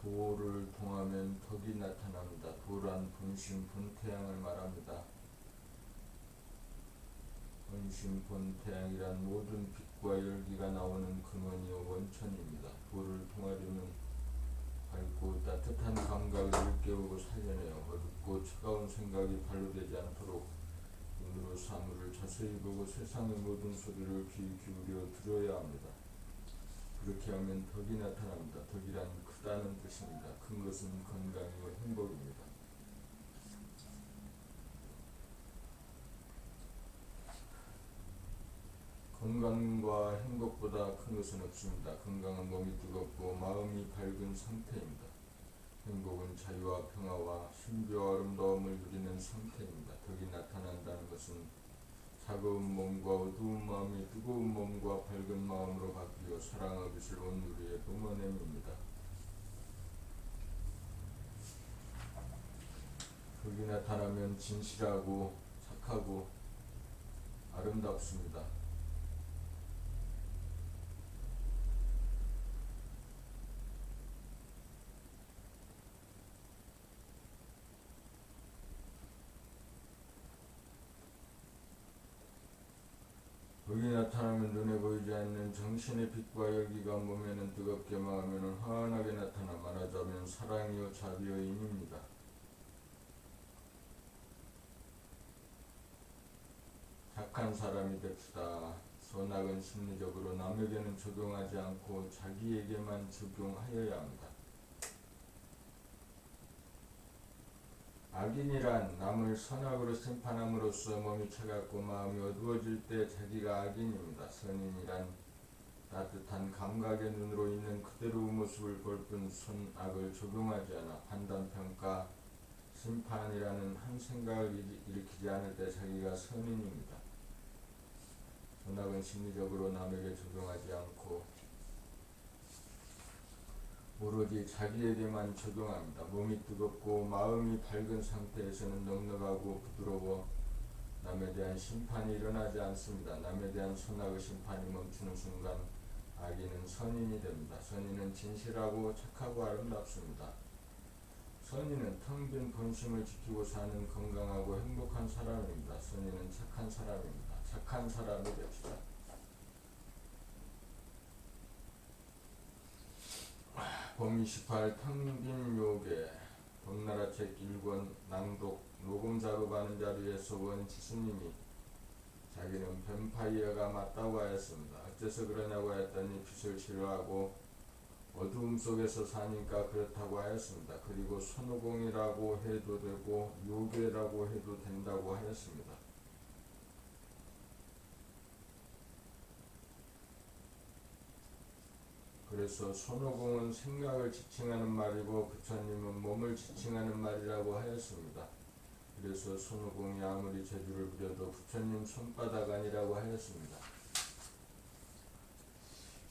도를 통하면 덕이 나타납니다. 도란 본심 본태양을 말합니다. 본심 본태양이란 모든 빛과 열기가 나오는 근원이요 원천입니다. 도를 통하려면 밝고 따뜻한 감각을 일깨우고 살려내어 어둡고 차가운 생각이 발로되지 않도록 눈으로 사물을 자세히 보고 세상의 모든 소리를 귀 기울여 들어야 합니다. 그렇게 하면 덕이 나타납니다. 덕이란 크다는 뜻입니다. 큰 것은 건강이고 행복입니다. 건강과 행복보다 큰 것은 없습니다. 건강은 몸이 뜨겁고 마음이 밝은 상태입니다. 행복은 자유와 평화와 신비와 아름다움을 누리는 상태입니다. 덕이 나타난다는 것은 차가운 몸과 어두운 마음이 뜨거운 몸과 밝은 마음으로 바뀌어 사랑의 빛을 온 우리에 뿜어냄입니다. 덕이 나타나면 진실하고 착하고 아름답습니다. 덕이 나타나면 눈에 보이지 않는 정신의 빛과 열기가 몸에는 뜨겁게 마음에는 환하게 나타나 말하자면 사랑이요 자비요 힘입니다. 착한 사람이 됩시다. 선악은 심리적으로 남에게는 적용하지 않고 자기에게만 적용하여야 합니다. 악인이란 남을 선악으로 심판함으로써 몸이 차갑고 마음이 어두워질 때 자기가 악인입니다. 선인이란 따뜻한 감각의 눈으로 있는 그대로의 모습을 볼 뿐 선악을 적용하지 않아 판단, 평가, 심판이라는 한 생각을 일으키지 않을 때 자기가 선인입니다. 선악은 심리적으로 남에게 적용하지 않고 오로지 자기에게만 적용합니다. 몸이 뜨겁고 마음이 밝은 상태에서는 넉넉하고 부드러워 남에 대한 심판이 일어나지 않습니다. 남에 대한 선악의 심판이 멈추는 순간 악인은 선인이 됩니다. 선인은 진실하고 착하고 아름답습니다. 선인은 텅 빈 본심을 지키고 사는 건강하고 행복한 사람입니다. 선인은 착한 사람입니다. 착한 사람이 됩시다. 봄 28 텅빈 요괴 동나라 책 1권 낭독 녹음 작업하는 자리에서 원지수님이 자기는 뱀파이어가 맞다고 하였습니다. 어째서 그러냐고 했더니 빛을 싫어하고 어두움 속에서 사니까 그렇다고 하였습니다. 그리고 손오공이라고 해도 되고 요괴라고 해도 된다고 하였습니다. 그래서 손오공은 생각을 지칭하는 말이고 부처님은 몸을 지칭하는 말이라고 하였습니다. 그래서 손오공이 아무리 재주를 부려도 부처님 손바닥 아니라고 하였습니다.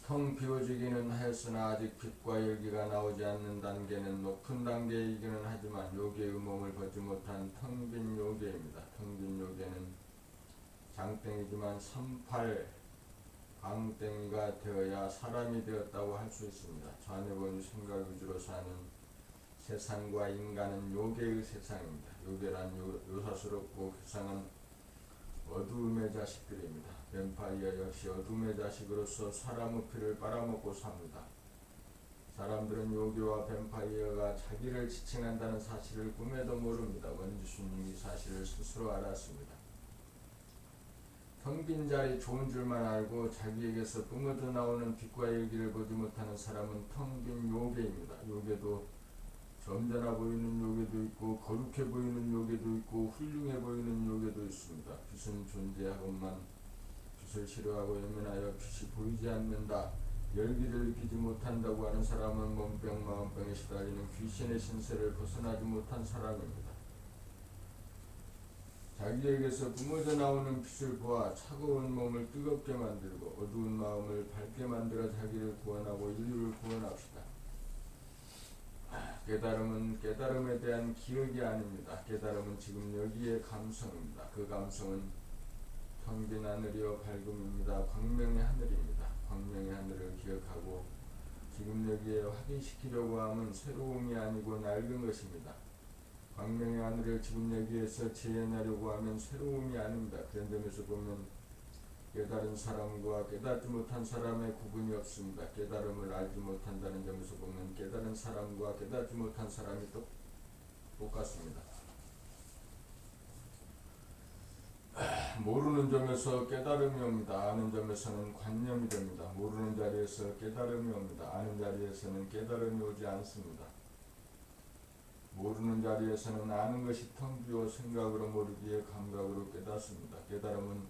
텅 비워지기는 하였으나 아직 빛과 열기가 나오지 않는 단계는 높은 단계이기는 하지만 요괴의 몸을 벗지 못한 텅 빈 요괴입니다. 텅 빈 요괴는 장땡이지만 38 광땡이가 되어야 사람이 되었다고 할 수 있습니다. 좌뇌본이 생각 위주로 사는 세상과 인간은 요괴의 세상입니다. 요괴란 요사스럽고 괴상한 어두움의 자식들입니다. 뱀파이어 역시 어둠의 자식으로서 사람의 피를 빨아먹고 삽니다. 사람들은 요괴와 뱀파이어가 자기를 지칭한다는 사실을 꿈에도 모릅니다. 원지수님이 사실을 스스로 알았습니다. 텅 빈 자리 좋은 줄만 알고 자기에게서 뿜어져 나오는 빛과 열기를 보지 못하는 사람은 텅 빈 요괴입니다. 요괴도 점잖아 보이는 요괴도 있고 거룩해 보이는 요괴도 있고 훌륭해 보이는 요괴도 있습니다. 빛은 존재하건만 빛을 싫어하고 예민하여 빛이 보이지 않는다. 열기를 느끼지 못한다고 하는 사람은 몸병 마음병에 시달리는 귀신의 신세를 벗어나지 못한 사람입니다. 자기에게서 뿜어져 나오는 빛을 보아 차가운 몸을 뜨겁게 만들고 어두운 마음을 밝게 만들어 자기를 구원하고 인류를 구원합시다. 깨달음은 깨달음에 대한 기억이 아닙니다. 깨달음은 지금 여기의 감성입니다. 그 감성은 텅 빈 하늘이여 밝음입니다. 광명의 하늘입니다. 광명의 하늘을 기억하고 지금 여기에 확인시키려고 하면 새로움이 아니고 낡은 것입니다. 광명의 하늘을 지금 여기에서 재현하려고 하면 새로움이 아닙니다. 그런 점에서 보면 깨달은 사람과 깨닫지 못한 사람의 구분이 없습니다. 깨달음을 알지 못한다는 점에서 보면 깨달은 사람과 깨닫지 못한 사람이 똑같습니다. 모르는 점에서 깨달음이 옵니다. 아는 점에서는 관념이 됩니다. 모르는 자리에서 깨달음이 옵니다. 아는 자리에서는 깨달음이 오지 않습니다. 모르는 자리에서는 아는 것이 텅 비어 생각으로 모르기에 감각으로 깨닫습니다. 깨달음은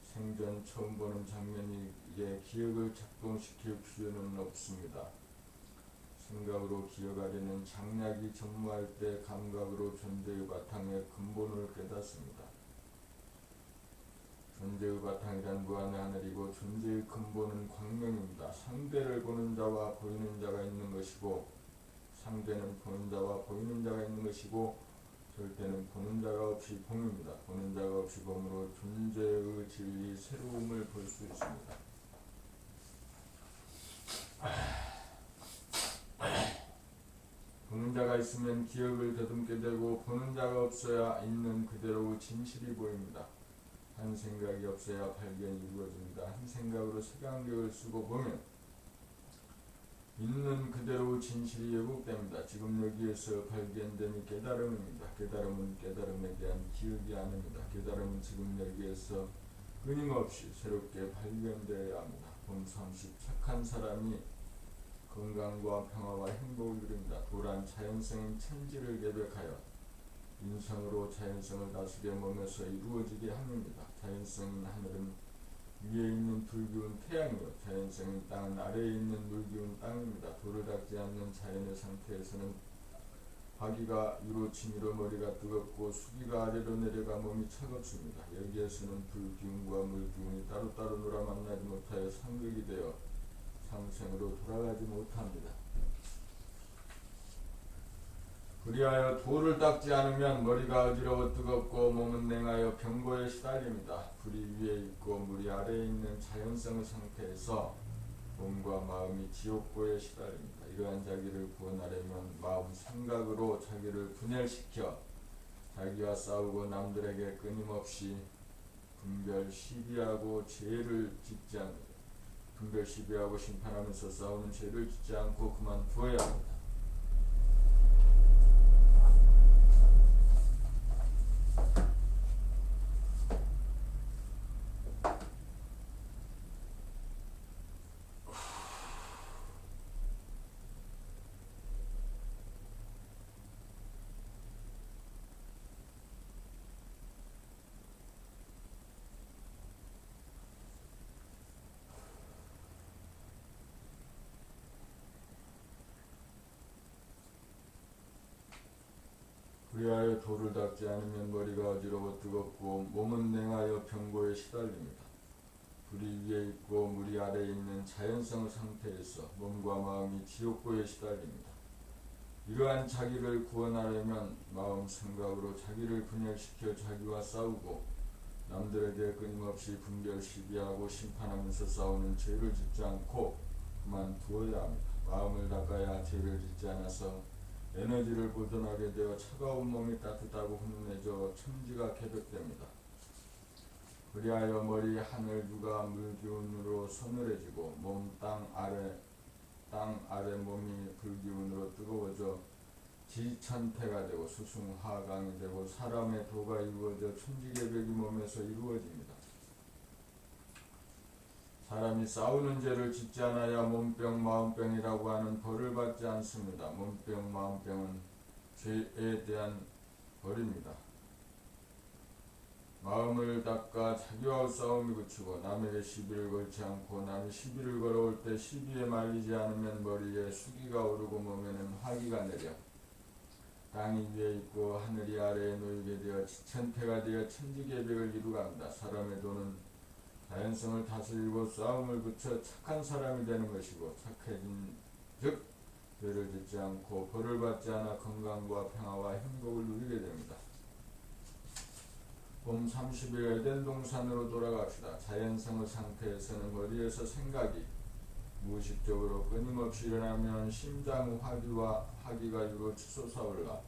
생전 처음 보는 장면이기에 기억을 작동시킬 필요는 없습니다. 생각으로 기억하려는 장략이 전무할 때 감각으로 존재의 바탕의 근본을 깨닫습니다. 존재의 바탕이란 무한의 하늘이고 존재의 근본은 광명입니다. 상대를 보는 자와 보이는 자가 있는 것이고 상대는 보는 자와 보이는 자가 있는 것이고 절대는 보는 자가 없이 봄입니다. 보는 자가 없이 봄으로 존재의 진리 새로움을 볼 수 있습니다. 보는 자가 있으면 기억을 더듬게 되고 보는 자가 없어야 있는 그대로의 진실이 보입니다. 한 생각이 없어야 발견이 이루어집니다. 한 생각으로 색안경을 쓰고 보면 있는 그대로 진실이 왜곡됩니다. 지금 여기에서 발견됨이 깨달음입니다. 깨달음은 깨달음에 대한 기억이 아닙니다. 깨달음은 지금 여기에서 끊임없이 새롭게 발견되어야 합니다. 봄30 착한 사람이 건강과 평화와 행복을 이룹니다. 도란 자연성인 천지를 개벽하여 인성으로 자연성을 다스려 몸에서 이루어지게 합니다. 자연성인 하늘은 위에 있는 불기운 태양이요 자연성인 땅은 아래에 있는 물기운 땅입니다. 돌을 닦지 않는 자연의 상태에서는 화기가 위로 치밀어 머리가 뜨겁고 수기가 아래로 내려가 몸이 차갑습니다. 여기에서는 불기운과 물기운이 따로따로 놀아 만나지 못하여 상극이 되어 상생으로 돌아가지 못합니다. 그리하여 돌을 닦지 않으면 머리가 어지러워 뜨겁고 몸은 냉하여 병고에 시달립니다. 불이 위에 있고 물이 아래에 있는 자연성의 상태에서 몸과 마음이 지옥고에 시달립니다. 이러한 자기를 구원하려면 마음 생각으로 자기를 분열시켜 자기와 싸우고 남들에게 끊임없이 분별 시비하고 죄를 짓지 않습니다. 분별 시비하고 심판하면서 싸우는 죄를 짓지 않고 그만두어야 합니다. 그리하여 돌을 닦지 않으면 머리가 어지러워 뜨겁고 몸은 냉하여 병고에 시달립니다. 불이 위에 있고 물이 아래에 있는 자연성 상태에서 몸과 마음이 지옥고에 시달립니다. 이러한 자기를 구원하려면 마음 생각으로 자기를 분열시켜 자기와 싸우고 남들에게 끊임없이 분별 시비하고 심판하면서 싸우는 죄를 짓지 않고 그만두어야 합니다. 마음을 닦아야 죄를 짓지 않아서 에너지를 보존하게 되어 차가운 몸이 따뜻하고 훈훈해져 천지가 개벽됩니다. 그리하여 머리 하늘 유가 물기운으로 서늘해지고 몸 땅 아래 몸이 불기운으로 뜨거워져 지천태가 되고 수승하강이 되고 사람의 도가 이루어져 천지개벽이 몸에서 이루어집니다. 사람이 싸우는 죄를 짓지 않아야 몸병 마음병이라고 하는 벌을 받지 않습니다. 몸병 마음병은 죄에 대한 벌입니다. 마음을 닦아 자기와 싸움이 그치고 남에게 시비를 걸지 않고 남이 시비를 걸어올 때 시비에 말리지 않으면 머리에 수기가 오르고 몸에는 화기가 내려 땅이 위에 있고 하늘이 아래에 놓이게 되어 지천태가 되어 천지계백을 이루간다. 사람의 도는 자연성을 다스리고 싸움을 그쳐 착한 사람이 되는 것이고 착해진 즉 죄를 짓지 않고 벌을 받지 않아 건강과 평화와 행복을 누리게 됩니다. 봄 30일 에덴 동산으로 돌아갑시다. 자연성의 상태에서는 머리에서 생각이 무의식적으로 끊임없이 일어나면 심장 화기가 위로 치솟아올라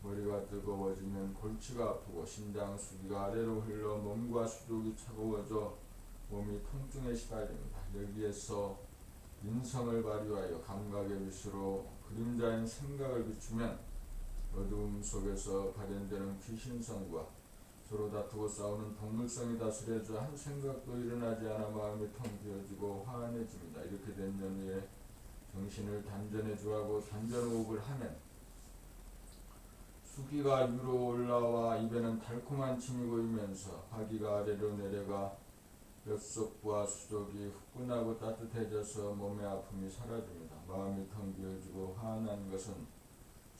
머리가 뜨거워지면 골치가 아프고 심장 수기가 아래로 흘러 몸과 수족이 차가워져 몸이 통증에 시달립니다. 여기에서 인성을 발휘하여 감각의 빛으로 그림자인 생각을 비추면 어두움 속에서 발현되는 귀신성과 서로 다투고 싸우는 동물성이 다스려져 한 생각도 일어나지 않아 마음이 텅 비어지고 화안해집니다. 이렇게 된 연후에 정신을 단전에 주하고 단전호흡을 하면 수기가 위로 올라와 입에는 달콤한 침이 고이면서 화기가 아래로 내려가 뼛속과 수족이 후끈하고 따뜻해져서 몸의 아픔이 사라집니다. 마음이 텅 비어지고 화안한 것은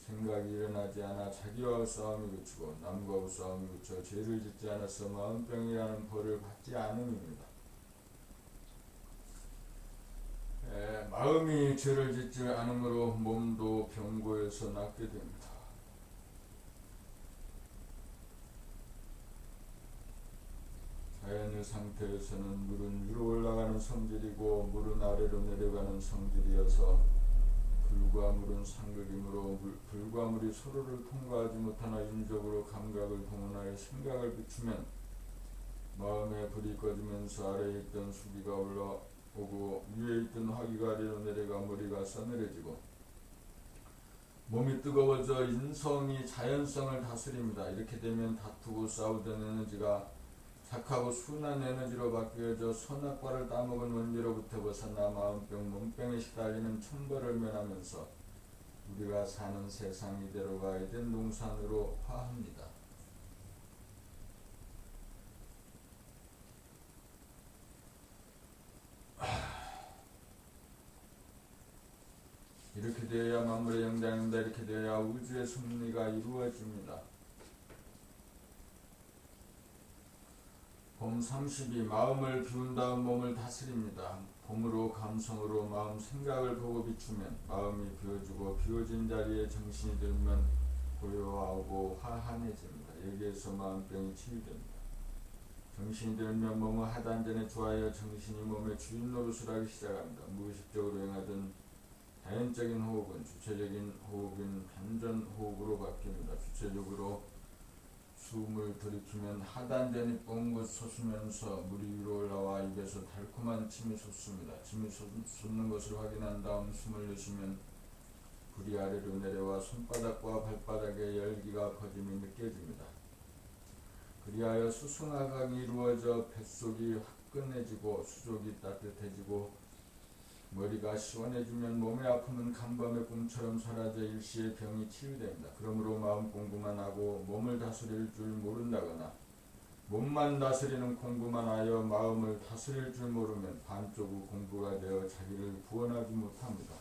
생각이 일어나지 않아 자기와 싸움이 그치고 남과 싸움이 그쳐 죄를 짓지 않아서 마음병이라는 벌을 받지 않음입니다. 마음이 죄를 짓지 않으므로 몸도 병고에서 낫게 됩니다. 자연의 상태에서는 물은 위로 올라가는 성질이고 물은 아래로 내려가는 성질이어서 불과 물은 상극이므로 불과 물이 서로를 통과하지 못하나 인적으로 감각을 동원하여 생각을 비추면 마음의 불이 꺼지면서 아래에 있던 수기가 올라오고 위에 있던 화기가 아래로 내려가 머리가 싸늘해지고 몸이 뜨거워져 인성이 자연성을 다스립니다. 이렇게 되면 다투고 싸우던 에너지가 착하고 순한 에너지로 바뀌어져 선악과를 따먹은 원죄로부터 벗어나 마음병, 몸병에 시달리는 천벌을 면하면서 우리가 사는 세상 이대로가 에덴 동산으로 화합니다. 이렇게 되어야 만물의 영장입니다. 이렇게 되어야 우주의 승리가 이루어집니다. 봄 30이 마음을 비운 다음 몸을 다스립니다. 봄으로 감성으로 마음 생각을 보고 비추면 마음이 비워지고 비워진 자리에 정신이 들면 고요하고 화한해집니다. 여기에서 마음병이 치유됩니다. 정신이 들면 몸의 하단전에 주하여 정신이 몸의 주인 노릇을 하기 시작합니다. 무의식적으로 행하던 자연적인 호흡은 주체적인 호흡인 단전 호흡으로 바뀝니다. 주체적으로 숨을 들이키면 하단전이 뻥긋 솟으면서 물이 위로 올라와 입에서 달콤한 침이 솟습니다. 침이 솟는 것을 확인한 다음 숨을 내쉬면 불이 아래로 내려와 손바닥과 발바닥에 열기가 퍼짐이 느껴집니다. 그리하여 수승하강이 이루어져 뱃속이 화끈해지고 수족이 따뜻해지고 머리가 시원해지면 몸의 아픔은 간밤의 꿈처럼 사라져 일시에 병이 치유됩니다. 그러므로 마음 공부만 하고 몸을 다스릴 줄 모른다거나 몸만 다스리는 공부만 하여 마음을 다스릴 줄 모르면 반쪽의 공부가 되어 자기를 구원하지 못합니다.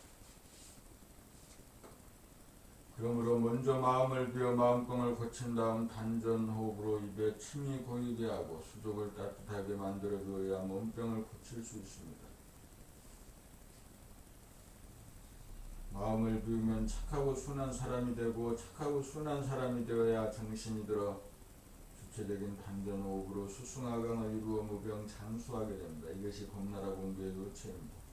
그러므로 먼저 마음을 비워 마음병을 고친 다음 단전호흡으로 입에 침이 고이게 하고 수족을 따뜻하게 만들어 두어야 몸병을 고칠 수 있습니다. 마음을 비우면 착하고 순한 사람이 되고 착하고 순한 사람이 되어야 정신이 들어 주체적인 단전호흡으로 수승하강을 이루어 무병 장수하게 됩니다. 이것이 봄나라 공부의 요체입니다.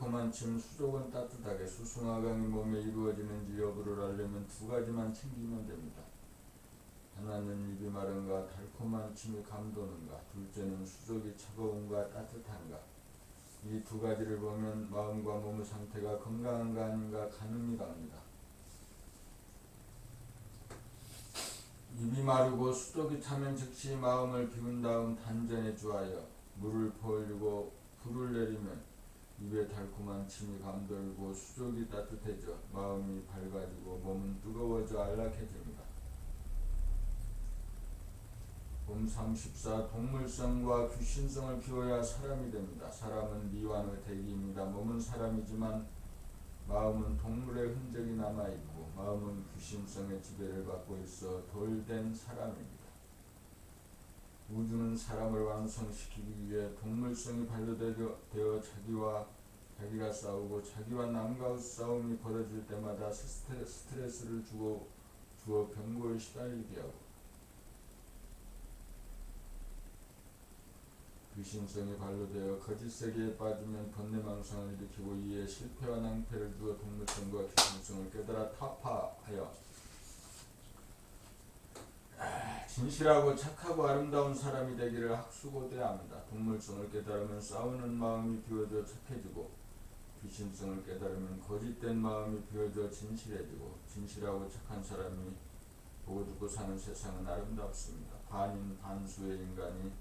달콤한 침, 수족은 따뜻하게 수승화강이 몸에 이루어지는지 여부를 알려면 두 가지만 챙기면 됩니다. 하나는 입이 마른가 달콤한 침이 감도는가, 둘째는 수족이 차가운가 따뜻한가. 이 두 가지를 보면 마음과 몸의 상태가 건강한가 아닌가 가늠이 갑니다. 입이 마르고 수족이 차면 즉시 마음을 비운 다음 단전에 주하여 물을 퍼올리고 불을 내리면 입에 달콤한 침이 감돌고 수족이 따뜻해져 마음이 밝아지고 몸은 뜨거워져 안락해집니다. 봄34 동물성과 귀신성을 비워야 사람이 됩니다. 사람은 미완의 대기입니다. 몸은 사람이지만 마음은 동물의 흔적이 남아있고 마음은 귀신성의 지배를 받고 있어 돌된 사람입니다. 우주는 사람을 완성시키기 위해 동물성이 반려되어 자기가 싸우고 자기와 남과의 싸움이 벌어질 때마다 스트레스를 주어 병고에 시달리게 하고 귀신성이 반려되어 거짓 세계에 빠지면 번뇌망상을 일으키고 이에 실패와 낭패를 주어 동물성과 귀신성을 깨달아 타파하여 진실하고 착하고 아름다운 사람이 되기를 학수고대합니다. 동물성을 깨달으면 싸우는 마음이 비워져 착해지고 귀신성을 깨달으면 거짓된 마음이 비워져 진실해지고 진실하고 착한 사람이 보고 듣고 사는 세상은 아름답습니다. 반인 반수의 인간이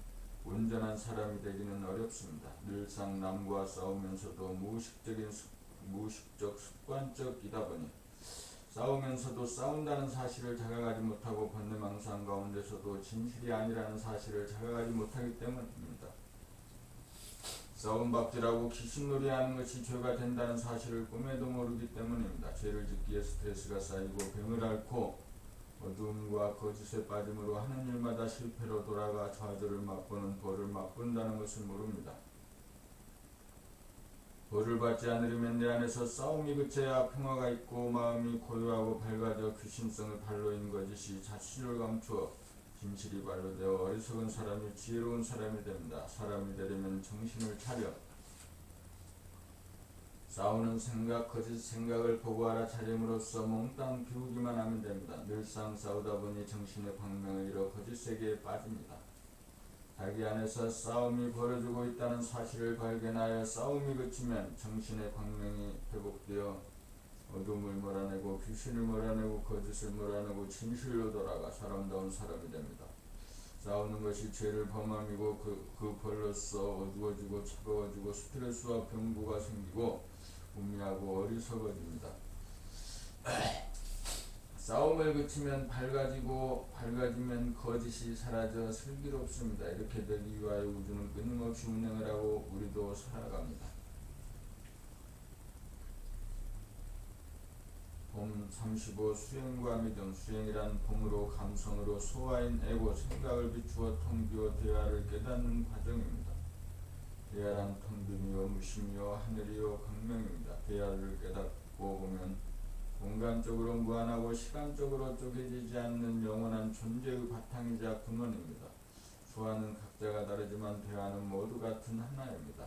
온전한 사람이 되기는 어렵습니다. 늘상 남과 싸우면서도 무의식적 습관적이다 보니 싸우면서도 싸운다는 사실을 자각하지 못하고 번뇌망상 가운데서도 진실이 아니라는 사실을 자각하지 못하기 때문입니다. 싸움박질하고 귀신놀이하는 것이 죄가 된다는 사실을 꿈에도 모르기 때문입니다. 죄를 짓기에 스트레스가 쌓이고 병을 앓고 어두움과 거짓에 빠짐으로 하는 일마다 실패로 돌아가 좌절을 맛보는 벌을 맛본다는 것을 모릅니다. 벌을 받지 않으려면 내 안에서 싸움이 그쳐야 평화가 있고 마음이 고요하고 밝아져 귀신성의 발로인 거짓이 자신을 감추어 진실이 발로되어 어리석은 사람이 지혜로운 사람이 됩니다. 사람이 되려면 정신을 차려 싸우는 생각, 거짓 생각을 보고 알아차림으로써 몽땅 비우기만 하면 됩니다. 늘상 싸우다 보니 정신의 광명을 잃어 거짓 세계에 빠집니다. 자기 안에서 싸움이 벌어지고 있다는 사실을 발견하여 싸움이 그치면 정신의 광명이 회복되어 어둠을 몰아내고 귀신을 몰아내고 거짓을 몰아내고 진실로 돌아가 사람다운 사람이 됩니다. 싸우는 것이 죄를 범함이고 그 벌로써 어두워지고 차가워지고 스트레스와 병고가 생기고 우미하고 어리석어집니다. 싸움을 그치면 밝아지면 거짓이 사라져 슬기롭습니다. 이렇게 되기 위하여 우주는 끊임없이 운행을 하고 우리도 살아갑니다. 봄 35 수행과 믿음. 수행이란 봄으로 감성으로 소화인 에고 생각을 비추어 통비워 대화를 깨닫는 과정입니다. 대화란 텅빔이요 무심이요 하늘이요 광명입니다. 대화를 깨닫고 보면 공간적으로 무한하고 시간적으로 쪼개지지 않는 영원한 존재의 바탕이자 근원입니다. 수화는 각자가 다르지만 대화는 모두 같은 하나입니다.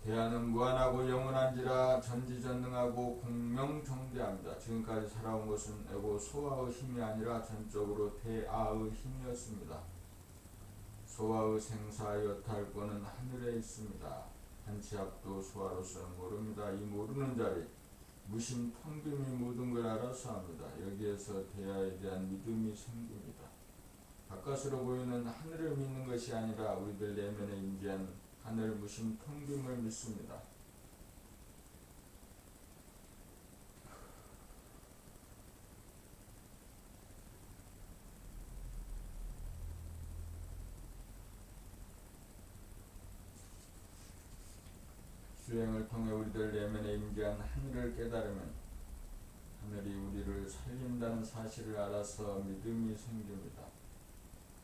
대화는 무한하고 영원한지라 전지전능하고 공명정대합니다. 지금까지 살아온 것은 에고 소화의 힘이 아니라 전적으로 대아의 힘이었습니다. 소화의 생사 여탈권은 하늘에 있습니다. 한 치 앞도 소화로서는 모릅니다. 이 모르는 자리 무심 텅빔이 모든 걸 알아서 합니다. 여기에서 대화에 대한 믿음이 생깁니다. 바깥으로 보이는 하늘을 믿는 것이 아니라 우리들 내면에 임재한 하늘 무심 텅빔을 믿습니다. 수행을 통해 우리들 내면에 임재한 하늘을 깨달으면 하늘이 우리를 살린다는 사실을 알아서 믿음이 생깁니다.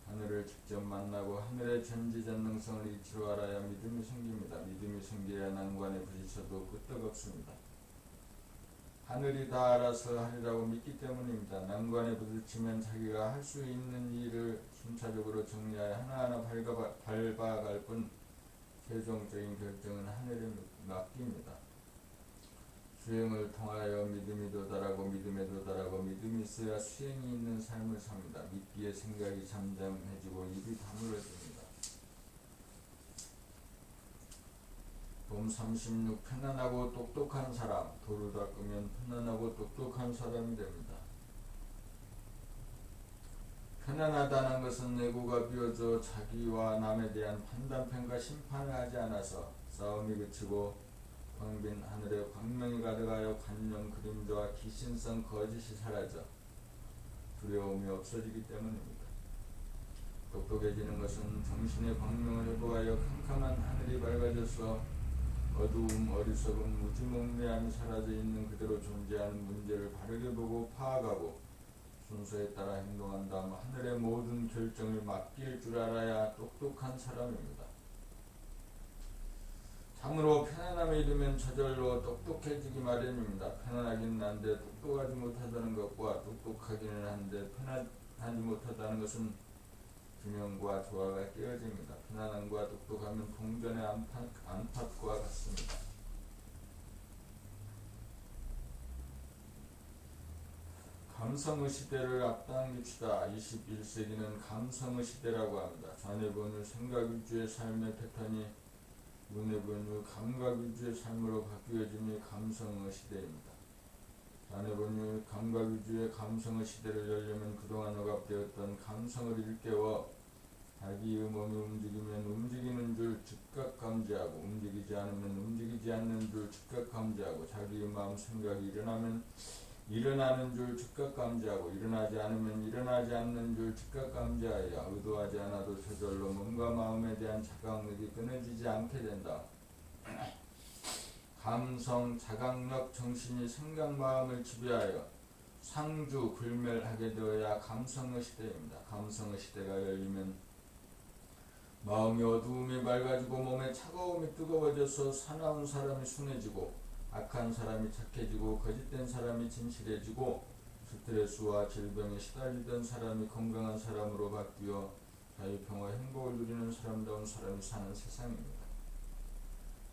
하늘을 직접 만나고 하늘의 전지전능성을 이치로 알아야 믿음이 생깁니다. 믿음이 생겨야 난관에 부딪혀도 끄떡없습니다. 하늘이 다 알아서 하리라고 믿기 때문입니다. 난관에 부딪히면 자기가 할 수 있는 일을 순차적으로 정리하여 하나하나 밟아갈 뿐 최종적인 결정은 하늘의 맡깁니다. 수행을 통하여 믿음이 도달하고 믿음에 도달하고 믿음이 있어야 수행이 있는 삶을 삽니다. 믿기에 생각이 잠잠해지고 입이 다물어집니다. 봄 36. 편안하고 똑똑한 사람. 도를 닦으면 편안하고 똑똑한 사람이 됩니다. 편안하다는 것은 내구가 비어져 자기와 남에 대한 판단, 평가, 심판을 하지 않아서 싸움이 그치고 광빈 하늘에 광명이 가득하여 관념, 그림자와 기신성, 거짓이 사라져 두려움이 없어지기 때문입니다. 똑똑해지는 것은 정신의 광명을 회복하여 캄캄한 하늘이 밝아져서 어두움, 어리석음, 무지몽매함이 사라져 있는 그대로 존재하는 문제를 바르게 보고 파악하고 순서에 따라 행동한 다음 하늘의 모든 결정을 맡길 줄 알아야 똑똑한 사람입니다. 참으로 편안함에 이르면 저절로 똑똑해지기 마련입니다. 편안하기는 한데 똑똑하지 못하다는 것과 똑똑하기는 한데 편안하지 못하다는 것은 균형과 조화가 깨어집니다. 편안함과 똑똑함은 동전의 안팎과 같습니다. 감성의 시대를 앞당깁시다. 21세기는 감성의 시대라고 합니다. 자뇌분유 생각 위주의 삶의 패턴이 문해분유 감각 위주의 삶으로 바뀌어짐이 감성의 시대입니다. 자뇌분유 감각 위주의 감성의 시대를 열려면 그동안 억압되었던 감성을 일깨워 자기의 몸이 움직이면 움직이는 줄 즉각 감지하고 움직이지 않으면 움직이지 않는 줄 즉각 감지하고 자기의 마음 생각이 일어나면 일어나는 줄 즉각 감지하고 일어나지 않으면 일어나지 않는 줄 즉각 감지하여 의도하지 않아도 저절로 몸과 마음에 대한 자각력이 끊어지지 않게 된다. 감성, 자각력, 정신이 생각, 마음을 지배하여 상주, 불멸하게 되어야 감성의 시대입니다. 감성의 시대가 열리면 마음이 어두움이 맑아지고 몸에 차가움이 뜨거워져서 사나운 사람이 순해지고 악한 사람이 착해지고 거짓된 사람이 진실해지고 스트레스와 질병에 시달리던 사람이 건강한 사람으로 바뀌어 자유평화 행복을 누리는 사람다운 사람이 사는 세상입니다.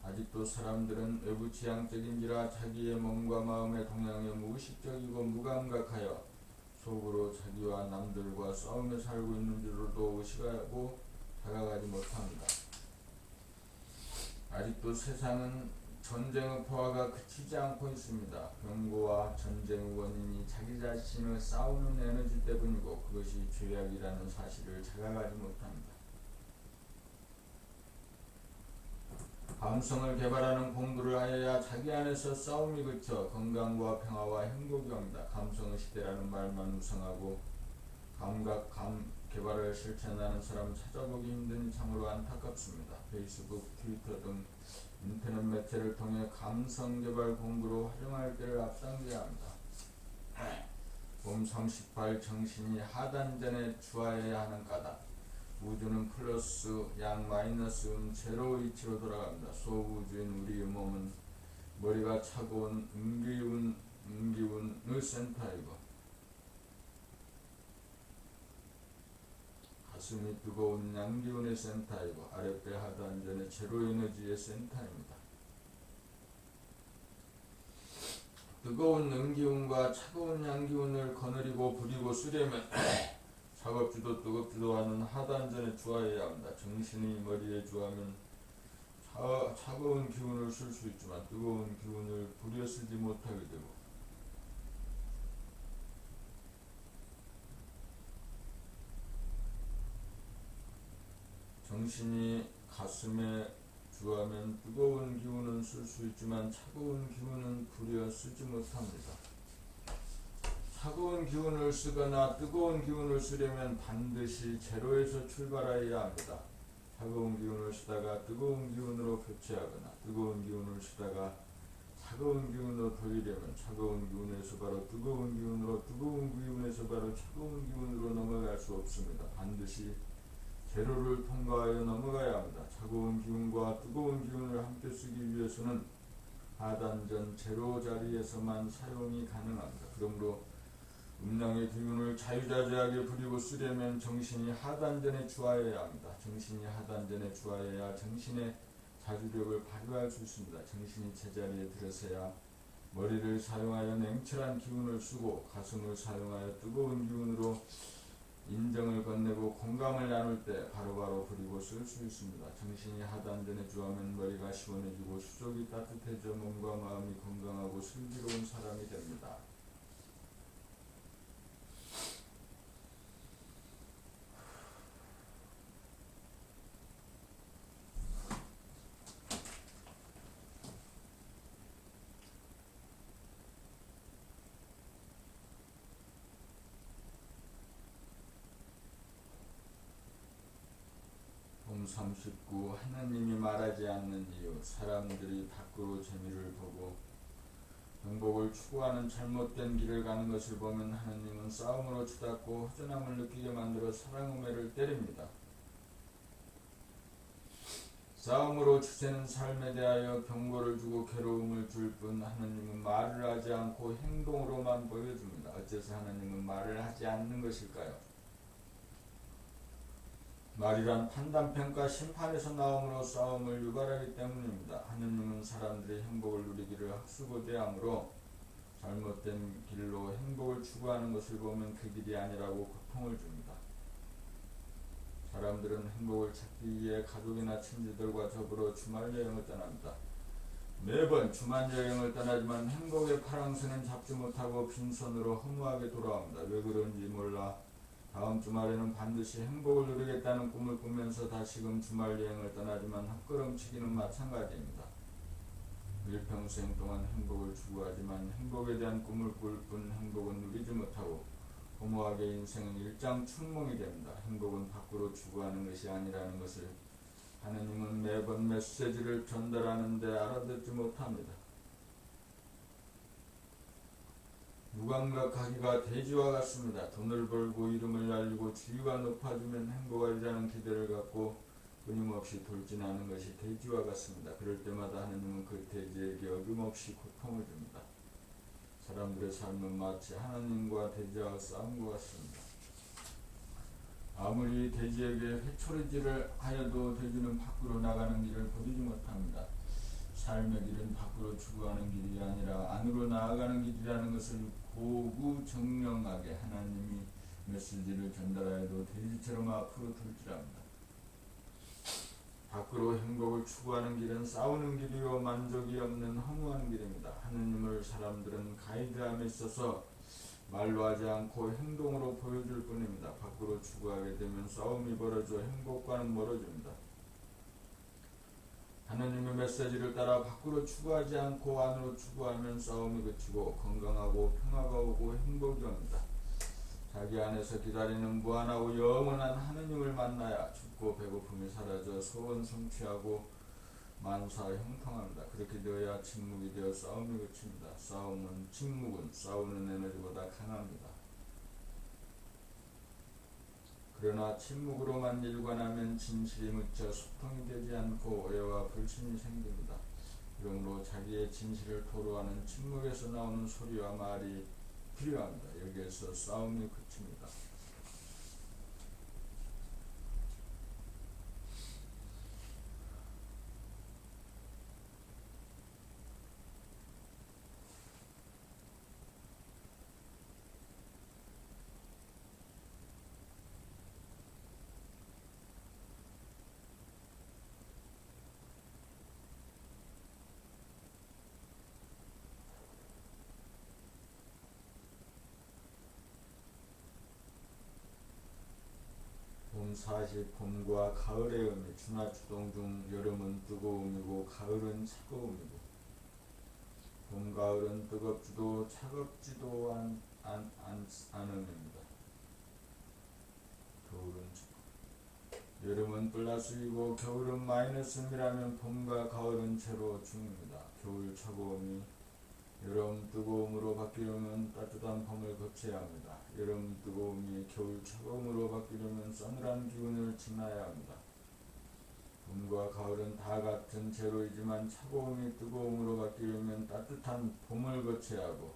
아직도 사람들은 외부 지향적인지라 자기의 몸과 마음의 동향에 무의식적이고 무감각하여 속으로 자기와 남들과 싸우며 살고 있는 줄도 의식하고 다가가지 못합니다. 아직도 세상은 전쟁의 포화가 그치지 않고 있습니다. 병고와 전쟁의 원인이 자기 자신의 싸우는 에너지 때문이고 그것이 죄악이라는 사실을 자각하지 못합니다. 감성을 개발하는 공부를 하여야 자기 안에서 싸움이 그쳐 건강과 평화와 행복이 옵니다. 감성의 시대라는 말만 우상하고 감각, 개발을 실천하는 사람 찾아보기 힘드니 참으로 안타깝습니다. 페이스북, 트위터 등 인터넷 매체를 통해 감성개발 공부로 활용할 때를 앞당겨야 합니다. 봄 38. 정신이 하단전에 주하여야 하는 까닭. 우주는 플러스, 양 마이너스, 제로 위치로 돌아갑니다. 소우주인 우리의 몸은 머리가 차가운 음기운의 센터이고 가슴이 뜨거운 양기운의 센터이고 아랫배 하단전의 제로 에너지의 센터입니다. 뜨거운 음기운과 차가운 양기운을 거느리고 부리고 쓰려면 차갑지도 뜨겁지도 않은 하단전에 주하여야 합니다. 정신이 머리에 주하면 차가운 기운을 쓸 수 있지만 뜨거운 기운을 부려 쓰지 못하게 되고 정신이 가슴에 주하면 뜨거운 기운은 쓸 수 있지만 차가운 기운은 부려 쓰지 못합니다. 차가운 기운을 쓰거나 뜨거운 기운을 쓰려면 반드시 제로에서 출발해야 합니다. 차가운 기운을 쓰다가 뜨거운 기운으로 교체하거나 뜨거운 기운을 쓰다가 차가운 기운으로 돌리려면 차가운 기운에서 바로 뜨거운 기운으로 뜨거운 기운에서 바로 차가운 기운으로 넘어갈 수 없습니다. 반드시 제로를 통과하여 넘어가야 합니다. 차가운 기운과 뜨거운 기운을 함께 쓰기 위해서는 하단전 제로 자리에서만 사용이 가능합니다. 그러므로 음양의 기운을 자유자재하게 부리고 쓰려면 정신이 하단전에 주하여야 합니다. 정신이 하단전에 주하여야 정신의 자주력을 발휘할 수 있습니다. 정신이 제자리에 들어서야 머리를 사용하여 냉철한 기운을 쓰고 가슴을 사용하여 뜨거운 기운으로 인정을 건네고 공감을 나눌 때 바로바로 부리고 쓸 수 있습니다. 정신이 하단전에 주하면 머리가 시원해지고 수족이 따뜻해져 몸과 마음이 건강하고 슬기로운 사람이 됩니다. 봄 39. 하나님이 말하지 않는 이유. 사람들이 밖으로 재미를 보고 행복을 추구하는 잘못된 길을 가는 것을 보면 하나님은 싸움으로 치닫고 허전함을 느끼게 만들어 사랑음해를 때립니다. 싸움으로 주제는 삶에 대하여 경고를 주고 괴로움을 줄 뿐 하나님은 말을 하지 않고 행동으로만 보여줍니다. 어째서 하나님은 말을 하지 않는 것일까요? 말이란 판단, 평가, 심판에서 나옴으로 싸움을 유발하기 때문입니다. 하느님은 사람들이 행복을 누리기를 학수고 대함으로 잘못된 길로 행복을 추구하는 것을 보면 그 길이 아니라고 고통을 줍니다. 사람들은 행복을 찾기 위해 가족이나 친지들과 더불어 주말 여행을 떠납니다. 매번 주말 여행을 떠나지만 행복의 파랑새는 잡지 못하고 빈손으로 허무하게 돌아옵니다. 왜 그런지 몰라 다음 주말에는 반드시 행복을 누리겠다는 꿈을 꾸면서 다시금 주말 여행을 떠나지만 헛걸음치기는 마찬가지입니다. 일평생 동안 행복을 추구하지만 행복에 대한 꿈을 꿀 뿐 행복은 누리지 못하고 허무하게 인생은 일장춘몽이 됩니다. 행복은 밖으로 추구하는 것이 아니라는 것을 하느님은 매번 메시지를 전달하는데 알아듣지 못합니다. 무감각하기가 돼지와 같습니다. 돈을 벌고 이름을 날리고 지위가 높아지면 행복하리라는 기대를 갖고 끊임없이 돌진하는 것이 돼지와 같습니다. 그럴 때마다 하느님은 그 돼지에게 어김없이 고통을 줍니다. 사람들의 삶은 마치 하나님과 돼지와 싸움과 같습니다. 아무리 돼지에게 회초리질을 하여도 돼지는 밖으로 나가는 길을 버리지 못합니다. 삶의 길은 밖으로 추구하는 길이 아니라 안으로 나아가는 길이라는 것을 고구정명하게 하나님이 메시지를 전달하여도 돼지처럼 앞으로 돌진합니다. 밖으로 행복을 추구하는 길은 싸우는 길이요 만족이 없는 허무한 길입니다. 하느님을 사람들은 가이드함에 있어서 말로 하지 않고 행동으로 보여줄 뿐입니다. 밖으로 추구하게 되면 싸움이 벌어져 행복과는 멀어집니다. 하느님의 메시지를 따라 밖으로 추구하지 않고 안으로 추구하면 싸움이 그치고 건강하고 평화가 오고 행복이 옵니다. 자기 안에서 기다리는 무한하고 영원한 하느님을 만나야 춥고 배고픔이 사라져 소원 성취하고 만사 형통합니다. 그렇게 되어야 침묵이 되어 싸움이 그칩니다. 침묵은 싸우는 에너지보다 강합니다. 그러나 침묵으로만 일관하면 진실이 묻혀 소통이 되지 않고 오해와 불신이 생깁니다. 그러므로 자기의 진실을 토로하는 침묵에서 나오는 소리와 말이 필요합니다. 여기에서 싸움이 그칩니다. 봄 40. 봄과 가을의 의미. 준하추동 중 여름은 뜨거움이고 가을은 차가움이고 봄, 가을은 뜨겁지도 차갑지도 않음입니다. 겨울은 여름은 플러스이고 겨울은 마이너스음이라면 봄과 가을은 제로 중입니다. 겨울 차가움이 여름 뜨거움으로 바뀌려면 따뜻한 봄을 거쳐야 합니다. 여름 뜨거움이 겨울 차가움으로 바뀌려면 서늘한 기운을 지나야 합니다. 봄과 가을은 다 같은 제로이지만 차가움이 뜨거움으로 바뀌려면 따뜻한 봄을 거쳐야 하고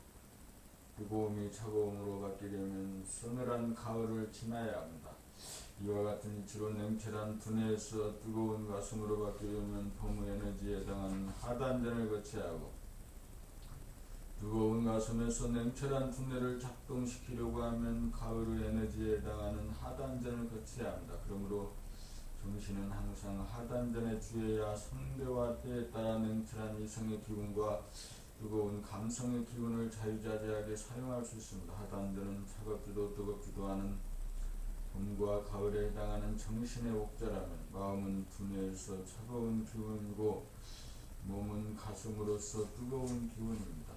뜨거움이 차가움으로 바뀌려면 서늘한 가을을 지나야 합니다. 이와 같은 이치로 냉철한 두뇌에서 뜨거운 가슴으로 바뀌려면 폼의 에너지에 해당하는 하단전을 거쳐야 하고, 뜨거운 가슴에서 냉철한 두뇌를 작동시키려고 하면 가을의 에너지에 해당하는 하단전을 거쳐야 합니다. 그러므로 정신은 항상 하단전에 주해야 상대와 때에 따라 냉철한 이성의 기운과 뜨거운 감성의 기운을 자유자재하게 사용할 수 있습니다. 하단전은 차갑지도 뜨겁지도 않은 봄과 가을에 해당하는 정신의 옥자라면, 마음은 두뇌에서 차가운 기운이고 몸은 가슴으로서 뜨거운 기운입니다.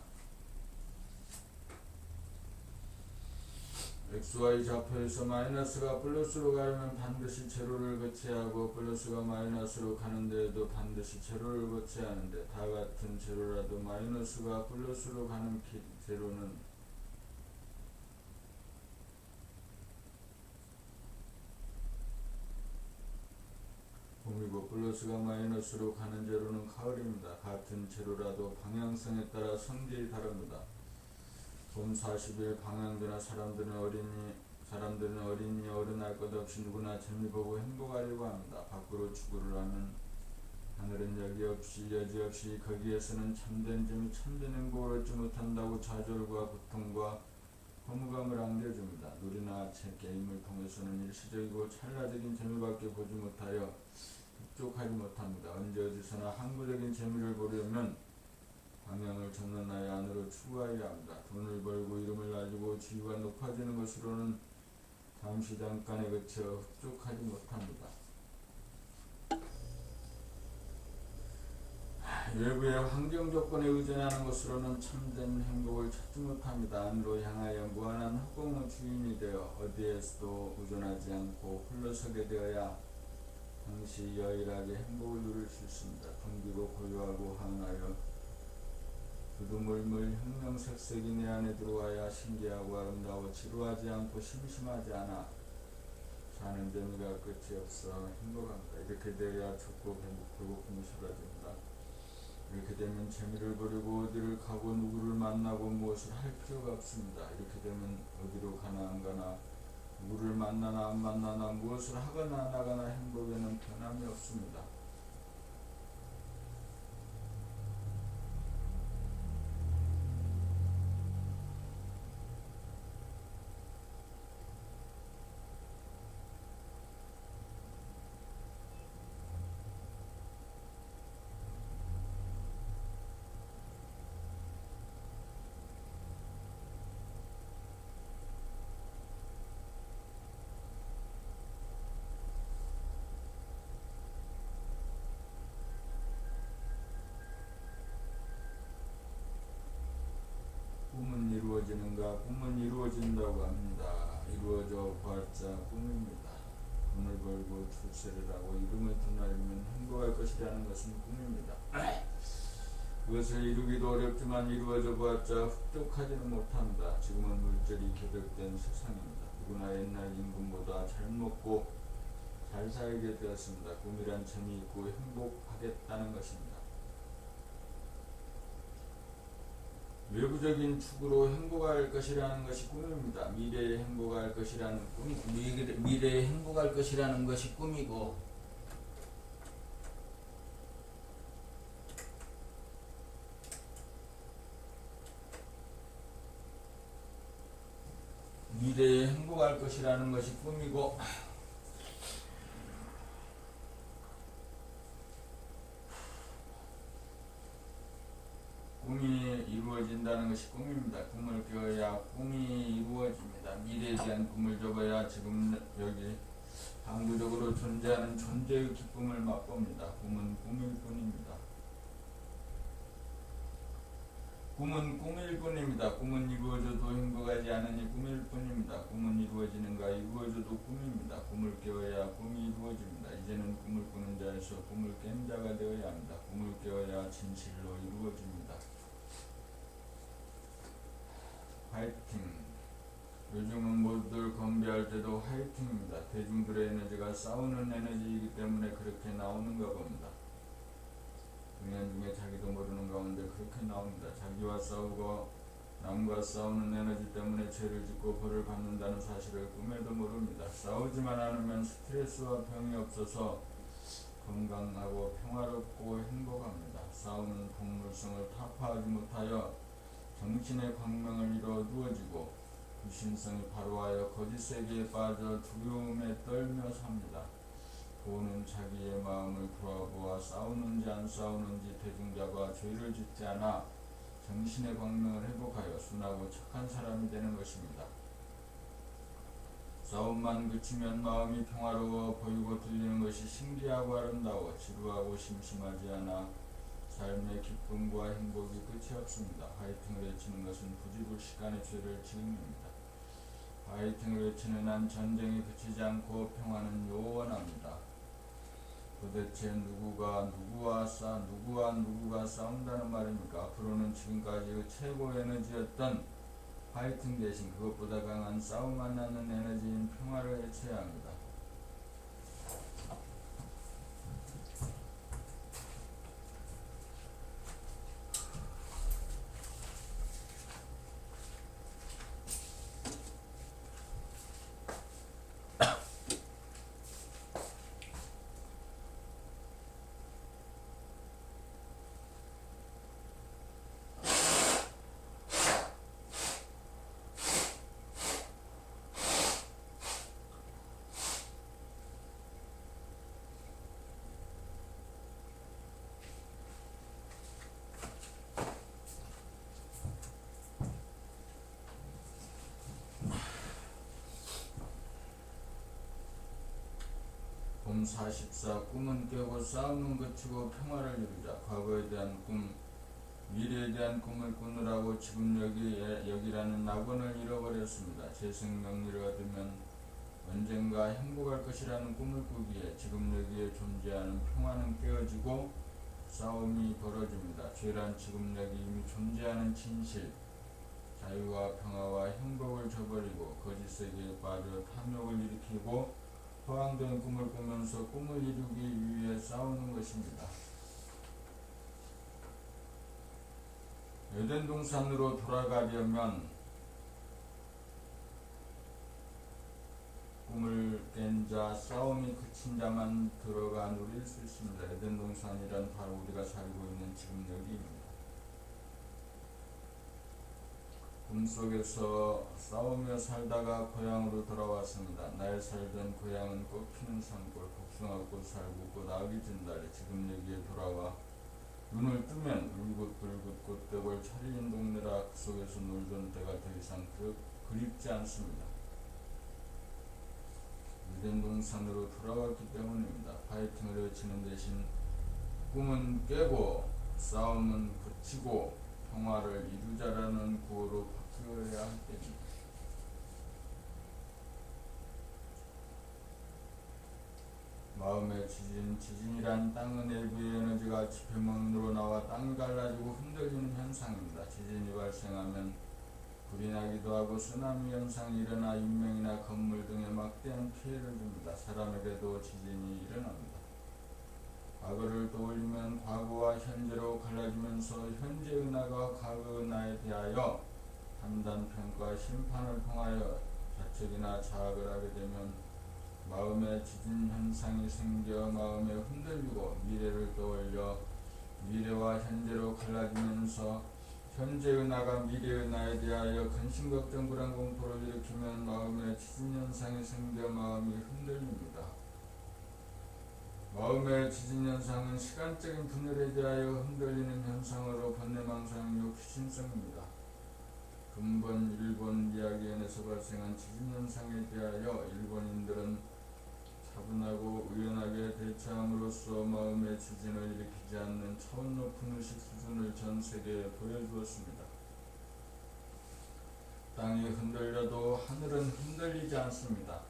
XY 좌표에서 마이너스가 플러스로 가려면 반드시 제로를 거쳐야 하고, 플러스가 마이너스로 가는 데에도 반드시 제로를 거쳐야 하는데, 다 같은 제로라도 마이너스가 플러스로 가는 제로는 봄이고, 플러스가 마이너스로 가는 제로는 가을입니다. 같은 제로라도 방향성에 따라 성질이 다릅니다. 봄 40일 방향되나 사람들은 어린이 어른할 것 없이 누구나 재미보고 행복하려고 합니다. 밖으로 추구를 하면 하늘은 여지없이 거기에서는 참된 재미 참된 행복을 얻지 못한다고 좌절과 고통과 허무감을 안겨줍니다. 놀이나 책, 게임을 통해서는 일시적이고 찰나적인 재미밖에 보지 못하여 흡족하지 못합니다. 언제 어디서나 항구적인 재미를 보려면 방향을 전환하여 안으로 추구하여야 합니다. 돈을 벌고 이름을 가지고 지위가 높아지는 것으로는 잠시 잠깐에 그쳐 흡족하지 못합니다. 외부의 환경 조건에 의존하는 것으로는 참된 행복을 찾지 못합니다. 안으로 향하여 무한한 허공의 주인이 되어 어디에서도 의존하지 않고 홀로서게 되어야 당시 여일하게 행복을 누릴 수 있습니다. 텅비고 고요하고 한하여 두두물물 형형색색이 내 안에 들어와야 신기하고 아름다워 지루하지 않고 심심하지 않아 사는 재미가 끝이 없어 행복합니다. 이렇게 돼야 춥고 배고픔이 사라집니다. 이렇게 되면 재미를 버리고 어디를 가고 누구를 만나고 무엇을 할 필요가 없습니다. 이렇게 되면 어디로 가나 안 가나 누구를 만나나 안 만나나 무엇을 하거나 안 하거나 행복에는 변함이 없습니다. 꿈은 이루어지는가? 꿈은 이루어진다고 합니다. 이루어져 봤자 꿈입니다. 돈을 벌고 출세를 하고 이름을 드날리면 행복할 것이라는 것은 꿈입니다. 그것을 이루기도 어렵지만 이루어져 봤자 흡족하지는 못합니다. 지금은 물질이 개벽된 세상입니다. 누구나 옛날 임금보다 잘 먹고 잘 살게 되었습니다. 꿈이란 재미있고 행복하겠다는 것입니다. 외부적인 축으로 행복할 것이라는 것이 꿈입니다. 미래에 행복할 것이라는 미래에 행복할 것이라는 것이 꿈이고, 미래에 행복할 것이라는 것이 꿈이고, 꿈이 이루어진다는 것이 꿈입니다. 꿈을 꿔야 꿈이 이루어집니다. 미래에 대한 꿈을 접어야 지금 여기 항구적으로 존재하는 존재의 기쁨을 맛봅니다. 꿈은 꿈일 뿐입니다. 꿈은 꿈일 뿐입니다. 꿈은 이루어져도 행복하지 않으니 꿈일 뿐입니다. 꿈은 이루어지는가? 이루어져도 꿈입니다. 꿈을 깨워야 꿈이 이루어집니다. 이제는 꿈을 꾸는 자에서 꿈을 깬 자가 되어야 합니다. 꿈을 깨워야 진실로 이루어집니다. 화이팅! 요즘은 모두들 건배할 때도 화이팅입니다. 대중들의 에너지가 싸우는 에너지이기 때문에 그렇게 나오는가 봅니다. 공연 중에 자기도 모르는 가운데 그렇게 나옵니다. 자기와 싸우고 남과 싸우는 에너지 때문에 죄를 짓고 벌을 받는다는 사실을 꿈에도 모릅니다. 싸우지만 않으면 스트레스와 병이 없어서 건강하고 평화롭고 행복합니다. 싸움은 동물성을 타파하지 못하여 정신의 광명을 이뤄 누워지고 불신성이 발호하여 거짓 세계에 빠져 두려움에 떨며 삽니다. 도는 자기의 마음을 돌아보아 싸우는지 안 싸우는지 대중자가 죄를 짓지 않아 정신의 광명을 회복하여 순하고 착한 사람이 되는 것입니다. 싸움만 그치면 마음이 평화로워 보이고 들리는 것이 신기하고 아름다워 지루하고 심심하지 않아 삶의 기쁨과 행복이 끝이 없습니다. 파이팅을 외치는 것은 부지불식간의 죄를 지음입니다. 파이팅을 외치는 한 전쟁이 그치지 않고 평화는 요원합니다. 도대체 누구와 누구가 싸운다는 말입니까? 앞으로는 지금까지의 최고 에너지였던 파이팅 대신 그것보다 강한 싸움만 낳는 에너지인 평화를 외쳐야 합니다. 봄 44 꿈은 깨고 싸움은 그치고 평화를 이루자. 과거에 대한 꿈, 미래에 대한 꿈을 꾸느라고 지금 여기라는 낙원을 잃어버렸습니다. 재생명리를 얻으면 언젠가 행복할 것이라는 꿈을 꾸기에 지금 여기에 존재하는 평화는 깨어지고 싸움이 벌어집니다. 죄란 지금 여기 이미 존재하는 진실, 자유와 평화와 행복을 저버리고 거짓 세계에 빠져 탐욕을 일으키고 허황된 꿈을 꾸면서 꿈을 이루기 위해 싸우는 것입니다. 에덴 동산으로 돌아가려면 꿈을 깬 자, 싸움이 그친 자만 들어가 누릴 수 있습니다. 에덴 동산이란 바로 우리가 살고 있는 지금 여기입니다. 꿈속에서 싸우며 살다가 고향으로 돌아왔습니다. 날 살던 고향은 꽃피는 산골, 복숭아꽃, 살구꽃, 아귀진달래. 지금 여기에 돌아와 눈을 뜨면 울긋불긋 꽃대벌 차리는 동네라 그 속에서 놀던 때가 더 이상 그립지 않습니다. 에덴 동산으로 돌아왔기 때문입니다. 파이팅을 외치는 대신 꿈은 깨고 싸움은 그치고 평화를 이루자라는 구호로 바뀌어야 할 때입니다. 마음의 지진이란 땅의 내부의 에너지가 지표면으로 나와 땅이 갈라지고 흔들리는 현상입니다. 지진이 발생하면 불이 나기도 하고 쓰나미 현상이 일어나 인명이나 건물 등에 막대한 피해를 줍니다. 사람에게도 지진이 일어납니다. 과거를 떠올리면 과거와 현재로 갈라지면서 현재의 나가 과거의 나에 대하여 판단평가, 심판을 통하여 자책이나 자학을 하게 되면 마음의 지진 현상이 생겨 마음에 흔들리고 미래를 떠올려 미래와 현재로 갈라지면서 현재의 나가 미래의 나에 대하여 근심, 걱정, 불안, 공포를 일으키면 마음의 지진 현상이 생겨 마음이 흔들립니다. 마음의 지진 현상은 시간적인 분열에 대하여 흔들리는 현상으로 번뇌망상, 욕심성입니다. 근본 일본 이야기에서 발생한 지진 현상에 대하여 일본인들은 차분하고 의연하게 대처함으로써 마음의 지진을 일으키지 않는 차원 높은 의식 수준을 전 세계에 보여주었습니다. 땅이 흔들려도 하늘은 흔들리지 않습니다.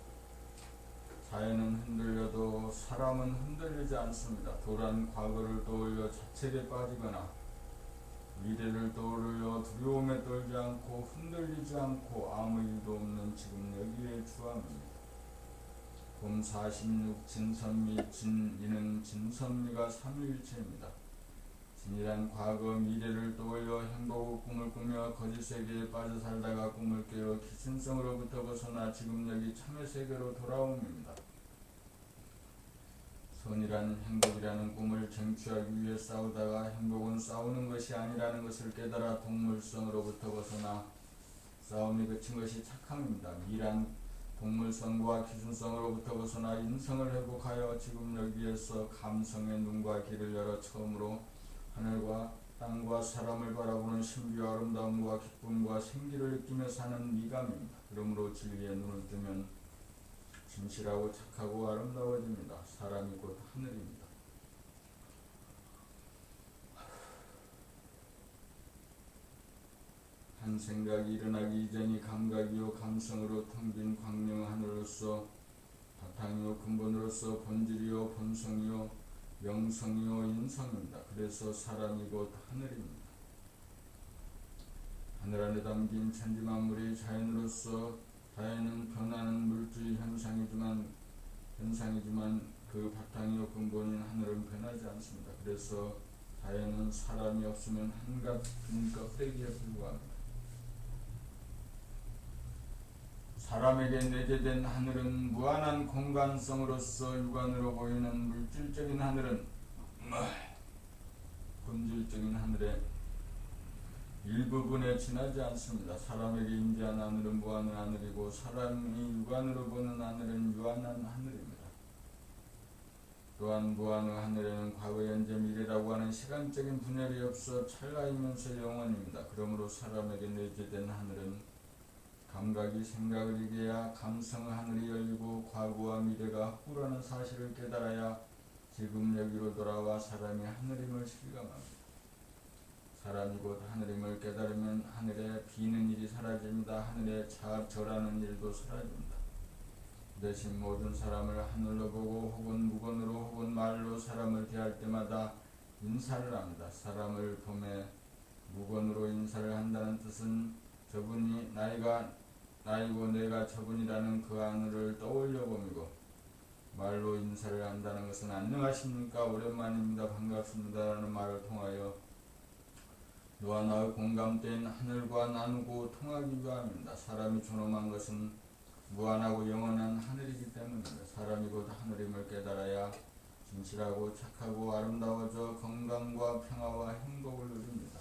자연은 흔들려도 사람은 흔들리지 않습니다. 도란 과거를 떠올려 자책에 빠지거나 미래를 떠올려 두려움에 떨지 않고 흔들리지 않고 아무 일도 없는 지금 여기에 주합니다. 봄 46 진선미 진이는 진선미가 삼위일체입니다. 진일한 과거 미래를 떠올려 행복의 꿈을 꾸며 거짓 세계에 빠져 살다가 꿈을 깨어 기승성으로부터 벗어나 지금 여기 참의 세계로 돌아옴입니다. 선이란 행복이라는 꿈을 쟁취하기 위해 싸우다가 행복은 싸우는 것이 아니라는 것을 깨달아 동물성으로부터 벗어나 싸움이 그친 것이 착함입니다. 미란 동물성과 기준성으로부터 벗어나 인성을 회복하여 지금 여기에서 감성의 눈과 귀를 열어 처음으로 하늘과 땅과 사람을 바라보는 신비와 아름다움과 기쁨과 생기를 느끼며 사는 미감입니다. 그러므로 진리의 눈을 뜨면 진실하고 착하고 아름다워집니다. 사람이 곧 하늘입니다. 한 생각이 일어나기 이전이 감각이요 감성으로 텅 빈 광명 하늘로서 바탕이요 근본으로서 본질이요 본성이요 명성이요 인성입니다. 그래서 사람이 곧 하늘입니다. 하늘 안에 담긴 천지만물이 자연으로서 자연은 변하는 물질 현상이지만 그 바탕이요 근본인 하늘은 변하지 않습니다. 그래서 자연은 사람이 없으면 한갓 빈 껍데기에 불과합니다. 사람에게 내재된 하늘은 무한한 공간성으로서 육안으로 보이는 물질적인 하늘은 본질적인 하늘의 일부분에 지나지 않습니다. 사람에게 임재한 하늘은 무한한 하늘이고 사람이 육안으로 보는 하늘은 유한한 하늘입니다. 또한 무한의 하늘에는 과거, 현재, 미래라고 하는 시간적인 분열이 없어 찰나이면서 영원입니다. 그러므로 사람에게 내재된 하늘은 감각이 생각을 이겨야 감성의 하늘이 열리고 과거와 미래가 후라는 사실을 깨달아야 지금 여기로 돌아와 사람이 하늘임을 실감합니다. 사람이 곧 하늘임을 깨달으면 하늘에 비는 일이 사라집니다. 하늘에 절하는 일도 사라집니다. 대신 모든 사람을 하늘로 보고 혹은 무건으로 혹은 말로 사람을 대할 때마다 인사를 합니다. 사람을 보매 무건으로 인사를 한다는 뜻은 저분이 나이고 내가 저분이라는 그 하늘을 떠올려 봄이고, 말로 인사를 한다는 것은 안녕하십니까 오랜만입니다 반갑습니다 라는 말을 통하여 너와 나의 공감된 하늘과 나누고 통하기 위함입니다. 사람이 존엄한 것은 무한하고 영원한 하늘이기 때문입니다. 사람이 곧 하늘임을 깨달아야 진실하고 착하고 아름다워져 건강과 평화와 행복을 누립니다.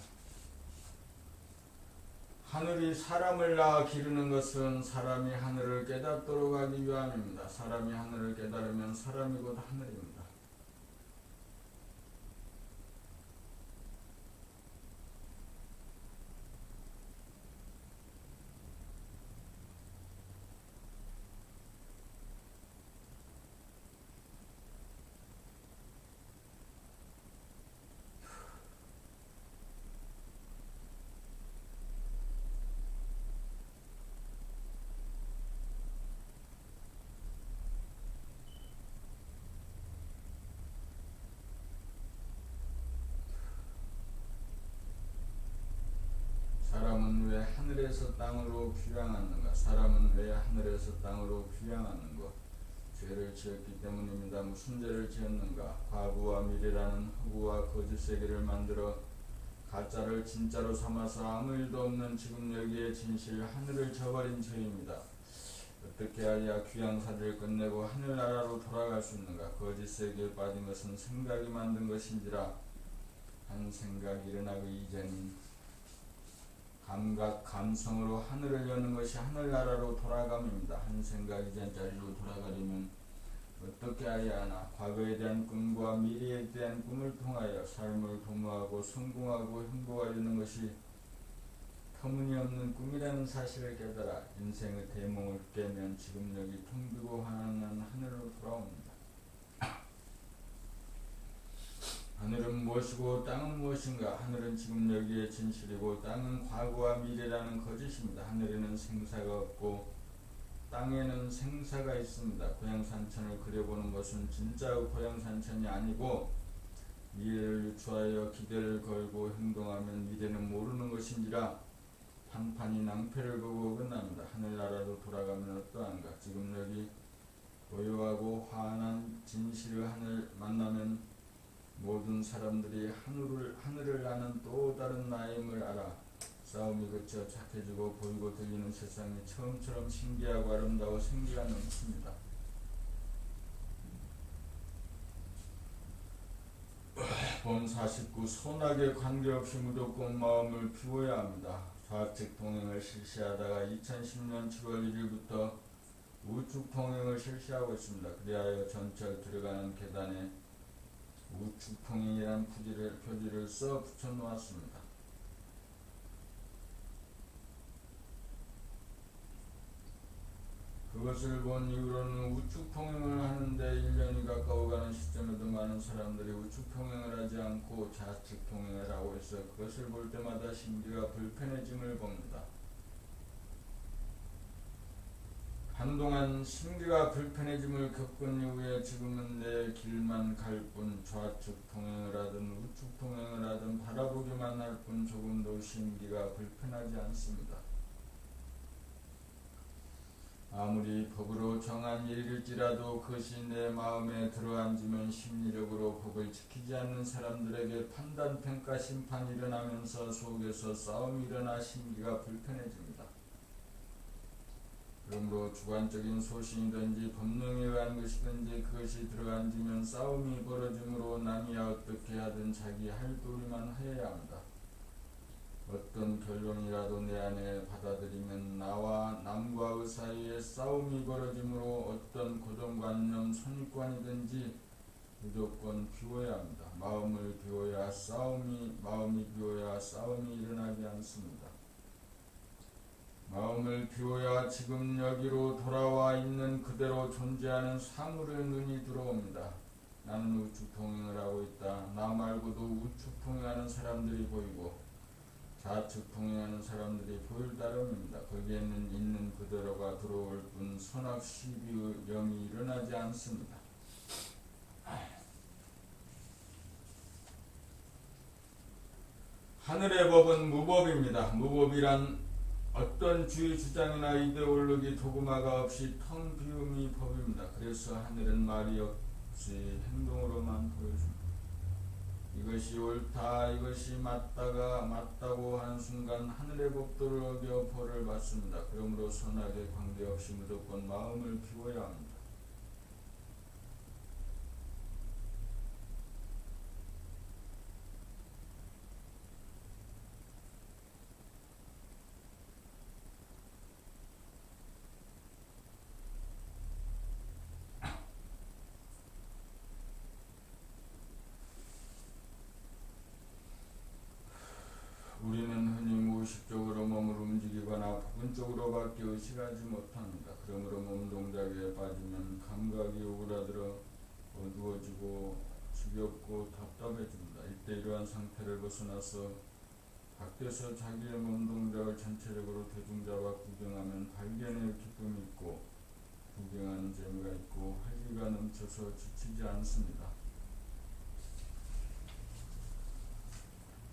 하늘이 사람을 낳아 기르는 것은 사람이 하늘을 깨닫도록 하기 위함입니다. 사람이 하늘을 깨달으면 사람이 곧 하늘입니다. 사람은 왜 하늘에서 땅으로 귀향하는가? 사람은 왜 하늘에서 땅으로 귀향하는가? 죄를 지었기 때문입니다. 무슨 죄를 지었는가? 과거와 미래라는 허구와 거짓 세계를 만들어 가짜를 진짜로 삼아서 아무 일도 없는 지금 여기의 진실 하늘을 저버린 죄입니다. 어떻게 해야 귀향사를 끝내고 하늘나라로 돌아갈 수 있는가? 거짓 세계에 빠진 것은 생각이 만든 것인지라. 한 생각이 일어나기 이전인 감각, 감성으로 하늘을 여는 것이 하늘나라로 돌아감입니다. 한 생각 이전 자리로 돌아가려면 어떻게 해야 하나? 과거에 대한 꿈과 미래에 대한 꿈을 통하여 삶을 도모하고 성공하고 행복하려는 것이 터무니없는 꿈이라는 사실을 깨달아 인생의 대몽을 깨면 지금 여기 텅 비고 환한 하늘로 돌아옵니다. 하늘은 무엇이고 땅은 무엇인가? 하늘은 지금 여기의 진실이고 땅은 과거와 미래라는 거짓입니다. 하늘에는 생사가 없고 땅에는 생사가 있습니다. 고향산천을 그려보는 것은 진짜의 고향산천이 아니고 미래를 유추하여 기대를 걸고 행동하면 미래는 모르는 것인지라 판판이 낭패를 보고 끝납니다. 하늘나라로 돌아가면 어떠한가? 지금 여기 고요하고 환한 진실의 하늘 만나면 모든 사람들이 하늘을 나는 또 다른 나임을 알아. 싸움이 그쳐 착해지고 보이고 들리는 세상이 처음처럼 신기하고 아름다워 생기가 넘칩니다. 본 49 선악에 관계없이 무조건 마음을 비워야 합니다. 좌측 통행을 실시하다가 2010년 7월 1일부터 우측 통행을 실시하고 있습니다. 그리하여 전철 들어가는 계단에 우측 통행이라는 표지를 써 붙여 놓았습니다. 그것을 본 이후로는 우측 통행을 하는데 1년이 가까워가는 시점에도 많은 사람들이 우측 통행을 하지 않고 좌측 통행을 하고 있어 그것을 볼 때마다 심기가 불편해짐을 봅니다. 한동안 심기가 불편해짐을 겪은 이후에 지금은 내 길만 갈 뿐 좌측 통행을 하든 우측 통행을 하든 바라보기만 할 뿐 조금도 심기가 불편하지 않습니다. 아무리 법으로 정한 일일지라도 그것이 내 마음에 들어앉으면 심리적으로 법을 지키지 않는 사람들에게 판단, 평가, 심판이 일어나면서 속에서 싸움이 일어나 심기가 불편해집니다. 그러므로 주관적인 소신이든지 법령에 의한 것이든지 그것이 들어앉으면 싸움이 벌어지므로 남이야 어떻게 하든 자기 할 도리만 하여야 합니다. 어떤 결론이라도 내 안에 받아들이면 나와 남과의 사이에 싸움이 벌어지므로 어떤 고정관념, 선입관이든지 무조건 비워야 합니다. 마음이 비워야 싸움이 일어나지 않습니다. 마음을 비워야 지금 여기로 돌아와 있는 그대로 존재하는 사물의 눈이 들어옵니다. 나는 우측 통행을 하고 있다. 나 말고도 우측 통행하는 사람들이 보이고 좌측 통행하는 사람들이 보일 따름입니다. 거기에는 있는 그대로가 들어올 뿐 선악 시비의 영이 일어나지 않습니다. 하늘의 법은 무법입니다. 무법이란 어떤 주의 주장이나 이데올로기 도구마가 없이 텅 비움이 법입니다. 그래서 하늘은 말이 없이 행동으로만 보여줍니다. 이것이 옳다, 이것이 맞다고 하는 순간 하늘의 법도를 어겨 벌을 받습니다. 그러므로 선악에 관계없이 무조건 마음을 비워야 합니다. 우리는 흔히 무의식적으로 몸을 움직이거나 부분적으로밖에 의식하지 못합니다. 그러므로 몸 동작에 빠지면 감각이 오그라들어 어두워지고 지겹고 답답해집니다. 이때 이러한 상태를 벗어나서 밖에서 자기의 몸 동작을 전체적으로 대중자와 구경하면 발견의 기쁨이 있고 구경하는 재미가 있고 활기가 넘쳐서 지치지 않습니다.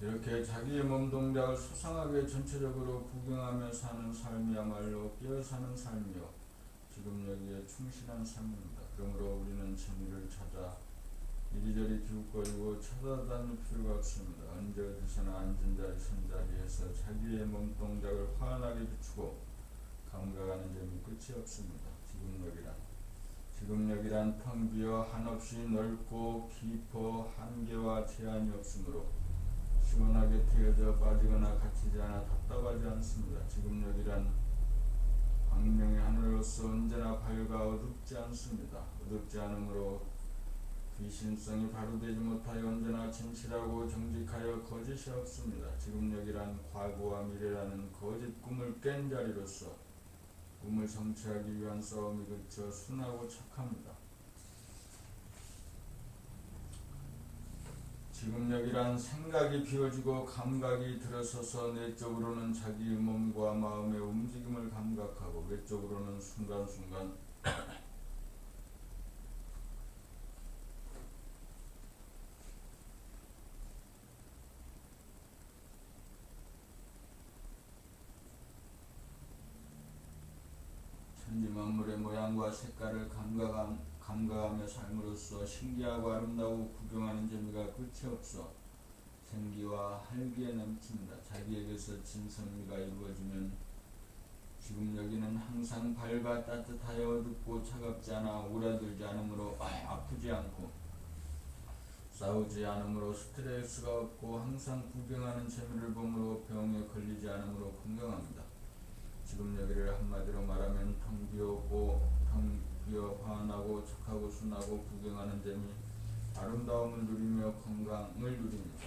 이렇게 자기의 몸 동작을 소상하게 전체적으로 구경하며 사는 삶이야말로 깨어 사는 삶이요 지금 여기에 충실한 삶입니다. 그러므로 우리는 재미를 찾아 이리저리 기웃거리고 찾아다닐 필요가 없습니다. 언제 어디서나 앉은 자리 선 자리에서 자기의 몸 동작을 환하게 비추고 감각하는 점이 끝이 없습니다. 지금 여기란 텅 비어 한없이 넓고 깊어 한계와 제한이 없으므로 시원하게 트여져 빠지거나 갇히지 않아 답답하지 않습니다. 지금 여기란 광명의 하늘로서 언제나 밝아 어둡지 않습니다. 어둡지 않으므로 귀신성이 바로되지 못하여 언제나 진실하고 정직하여 거짓이 없습니다. 지금 여기란 과거와 미래라는 거짓 꿈을 깬 자리로서 꿈을 성취하기 위한 싸움이 그쳐 순하고 착합니다. 지금 여기란 생각이 비워지고 감각이 들어서서 내적으로는 자기의 몸과 마음의 움직임을 감각하고 외적으로는 순간순간 천지 만물의 모양과 색깔을 감각하며 삶으로써 신기하고 아름다우고 구경하는 재미가 끝이 없어 생기와 활기에 넘칩니다. 자기에게서 진선미가 이루어지면 지금 여기는 항상 밝아 따뜻하여 어둡고 차갑지 않아 오라들지 않으므로 아프지 않고 싸우지 않으므로 스트레스가 없고 항상 구경하는 재미를 보므로 병에 걸리지 않으므로 건강합니다. 지금 여기를 한마디로 말하면 텅 비어 환하고 착하고 순하고 구경하는 재미 아름다움을 누리며 건강을 누립니다.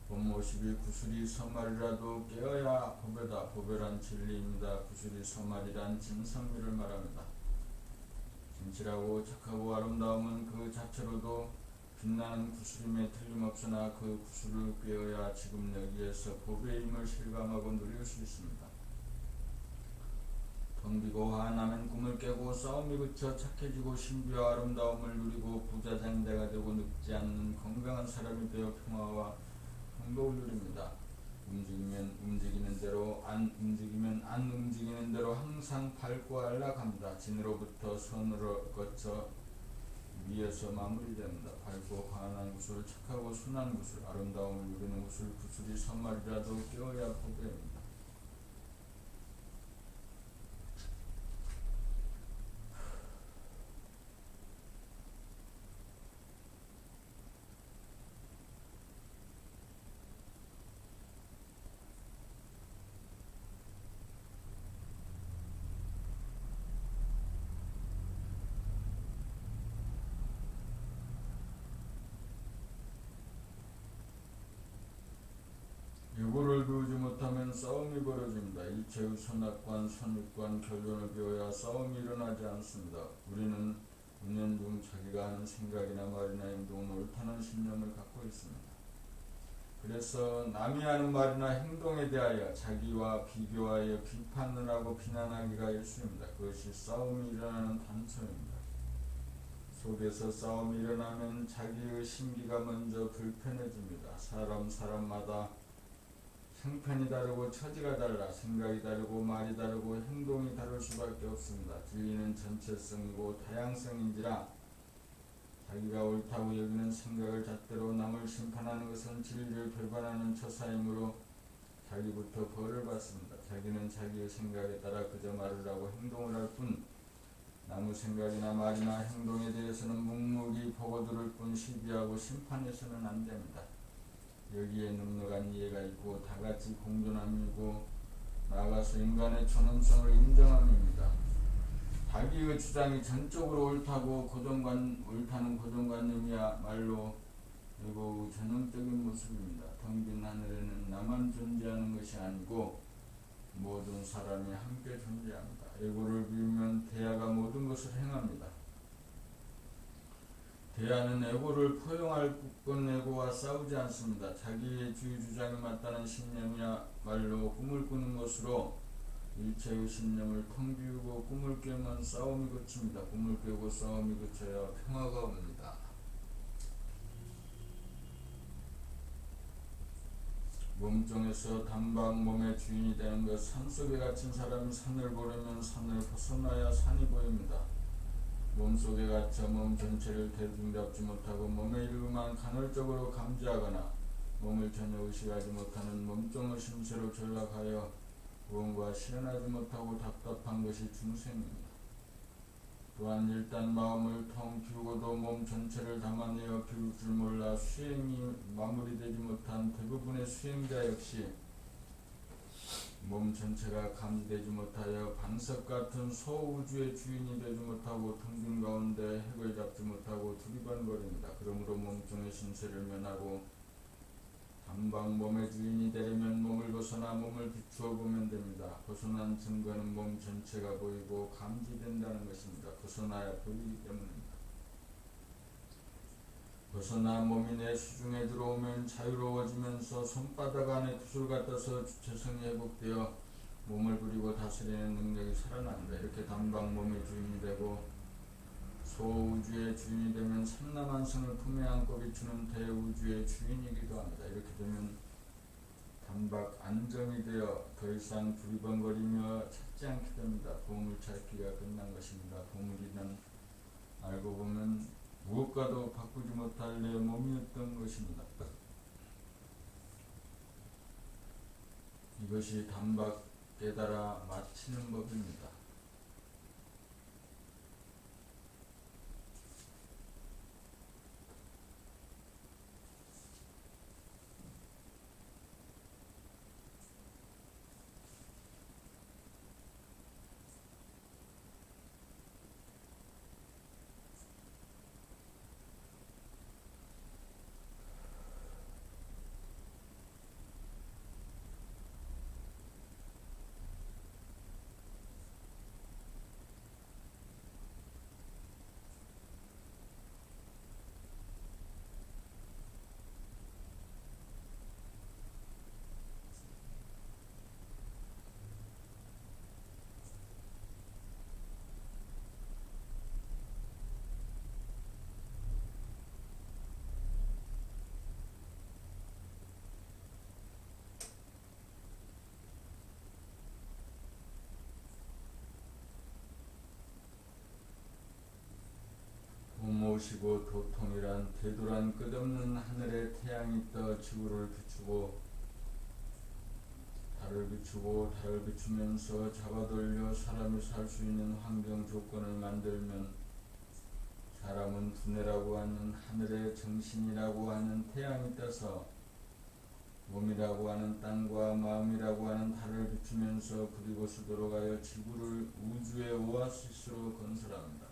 본 52 구슬이 서말이라도 깨어야 보배다. 보배란 진리입니다. 구슬이 서말이란 진선미를 말합니다. 진실하고 착하고 아름다움은 그 자체로도 빛나는 구슬임에 틀림없으나 그 구슬을 꿰어야 지금 여기에서 보배의 힘을 실감하고 누릴 수 있습니다. 텅 비고 화나면 꿈을 깨고 싸움이 그쳐 착해지고 신비와 아름다움을 누리고 부자장대가 되고 늙지 않는 건강한 사람이 되어 평화와 행복을 누립니다. 움직이면 움직이는 대로 안 움직이는 대로 항상 밝고 안락합니다. 진으로부터 선으로 거쳐 위에서 마무리됩니다. 밝고 환한 구슬, 착하고 순한 구슬, 아름다움을 누리는 구슬, 구슬이 선말이라도 깨어야 보배입니다. 유고를 배우지 못하면 싸움이 벌어집니다. 일체의 선악관, 선입관, 결론을 배워야 싸움이 일어나지 않습니다. 우리는 은연중 자기가 하는 생각이나 말이나 행동은 옳다는 신념을 갖고 있습니다. 그래서 남이 하는 말이나 행동에 대하여 자기와 비교하여 비판을 하고 비난하기가 일쑤입니다. 그것이 싸움이 일어나는 단초입니다. 속에서 싸움이 일어나면 자기의 심기가 먼저 불편해집니다. 사람마다 형편이 다르고 처지가 달라 생각이 다르고 말이 다르고 행동이 다를 수밖에 없습니다. 진리는 전체성이고 다양성인지라 자기가 옳다고 여기는 생각을 잣대로 남을 심판하는 것은 진리를 배반하는 처사이므로 자기부터 벌을 받습니다. 자기는 자기의 생각에 따라 그저 말을 하고 행동을 할 뿐 남의 생각이나 말이나 행동에 대해서는 묵묵히 보고 들을 뿐 시비하고 심판해서는 안 됩니다. 여기에 넉넉한 이해가 있고 다같이 공존함이고 나아가서 인간의 존엄성을 인정함입니다. 자기의 주장이 전적으로 옳다는 고정관념이야말로 에고의 전형적인 모습입니다. 텅 빈 하늘에는 나만 존재하는 것이 아니고 모든 사람이 함께 존재합니다. 에고를 비우면 대야가 모든 것을 행합니다. 대야는 에고를 포용할 뿐 에고와 싸우지 않습니다. 자기의 주장이 맞다는 신념이야말로 꿈을 꾸는 것으로 일체의 신념을 텅 비우고 꿈을 깨면 싸움이 그칩니다. 꿈을 깨고 싸움이 그쳐야 평화가 옵니다. 몸종에서 단박 몸의 주인이 되는 것. 산속에 갇힌 사람이 산을 보려면 산을 벗어나야 산이 보입니다. 몸속에 갇혀 몸 전체를 대중잡지 못하고 몸의 일부만 간헐적으로 감지하거나 몸을 전혀 의식하지 못하는 몸종의 심세로 전락하여 무언가 실현하지 못하고 답답한 것이 중생입니다. 또한 일단 마음을 텅 비우고도 몸 전체를 담아내어 비울 줄 몰라 수행이 마무리되지 못한 대부분의 수행자 역시 몸 전체가 감지되지 못하여 반석 같은 소우주의 주인이 되지 못하고 텅 빈 가운데 핵을 잡지 못하고 두리번거립니다. 그러므로 몸종의 신세를 면하고 단박 몸의 주인이 되려면 몸을 벗어나 몸을 비추어 보면 됩니다. 벗어난 증거는 몸 전체가 보이고 감지된다는 것입니다. 벗어나야 보이기 때문입니다. 벗어나 몸이 내 수중에 들어오면 자유로워지면서 손바닥 안에 구슬 같아서 주체성이 회복되어 몸을 부리고 다스리는 능력이 살아납니다. 이렇게 단박 몸의 주인이 되고 소우주의 주인이 되면 삼라만성을 품에 안고 비추는 대우주의 주인이기도 합니다. 이렇게 되면 단박 안정이 되어 더 이상 두리번거리며 찾지 않게 됩니다. 보물찾기가 끝난 것입니다. 보물이란 알고 보면 무엇과도 바꾸지 못할 내 몸이었던 것입니다. 이것이 단박 깨달아 마치는 법입니다. 모시고 도통이란 대도란 끝없는 하늘에 태양이 떠 지구를 비추고 달을 비추면서 잡아돌려 사람이 살 수 있는 환경 조건을 만들면 사람은 두뇌라고 하는 하늘의 정신이라고 하는 태양이 떠서 몸이라고 하는 땅과 마음이라고 하는 달을 비추면서 그리고 수도로 가여 지구를 우주의 오아시스로 건설합니다.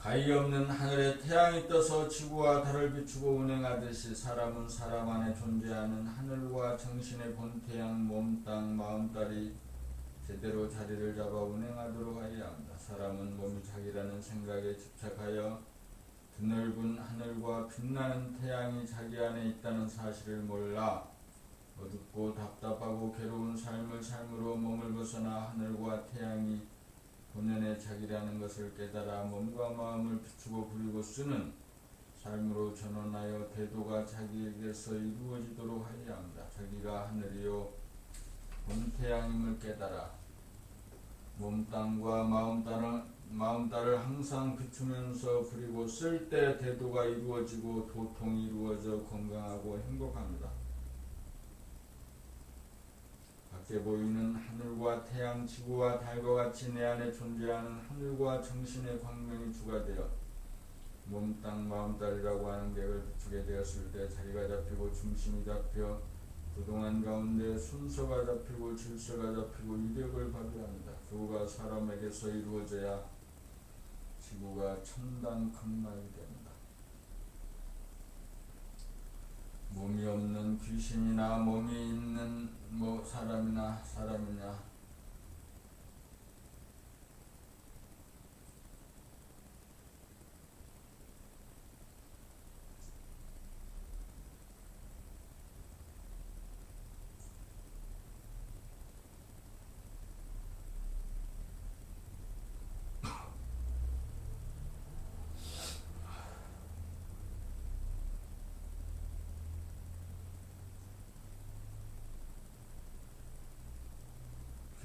가히 없는 하늘에 태양이 떠서 지구와 달을 비추고 운행하듯이 사람은 사람 안에 존재하는 하늘과 정신의 본태양 몸, 땅, 마음딸이 제대로 자리를 잡아 운행하도록 하여야 합니다. 사람은 몸이 자기라는 생각에 집착하여 드넓은 하늘과 빛나는 태양이 자기 안에 있다는 사실을 몰라 어둡고 답답하고 괴로운 삶을 삶으로 몸을 벗어나 하늘과 태양이 본연의 자기라는 것을 깨달아 몸과 마음을 비추고 부리고 쓰는 삶으로 전환하여 대도가 자기에게서 이루어지도록 하여야 합니다. 자기가 하늘이요 본태양임을 깨달아 몸, 땅과 마음딸을 항상 비추면서 부리고 쓸 때 대도가 이루어지고 도통이 이루어져 건강하고 행복합니다. 밖에 보이는 하늘과 태양, 지구와 달과 같이 내 안에 존재하는 하늘과 정신의 광명이 주가 되어 몸, 땅, 마음딸이라고 하는 객을 비추게 되었을 때 자리가 잡히고 중심이 잡혀 그동안 가운데 순서가 잡히고 질서가 잡히고 위력을 발휘합니다. 그가 사람에게서 이루어져야 지구가 천당 큰말이 됩니다. 몸이 없는 귀신이나 몸이 있는 사람이냐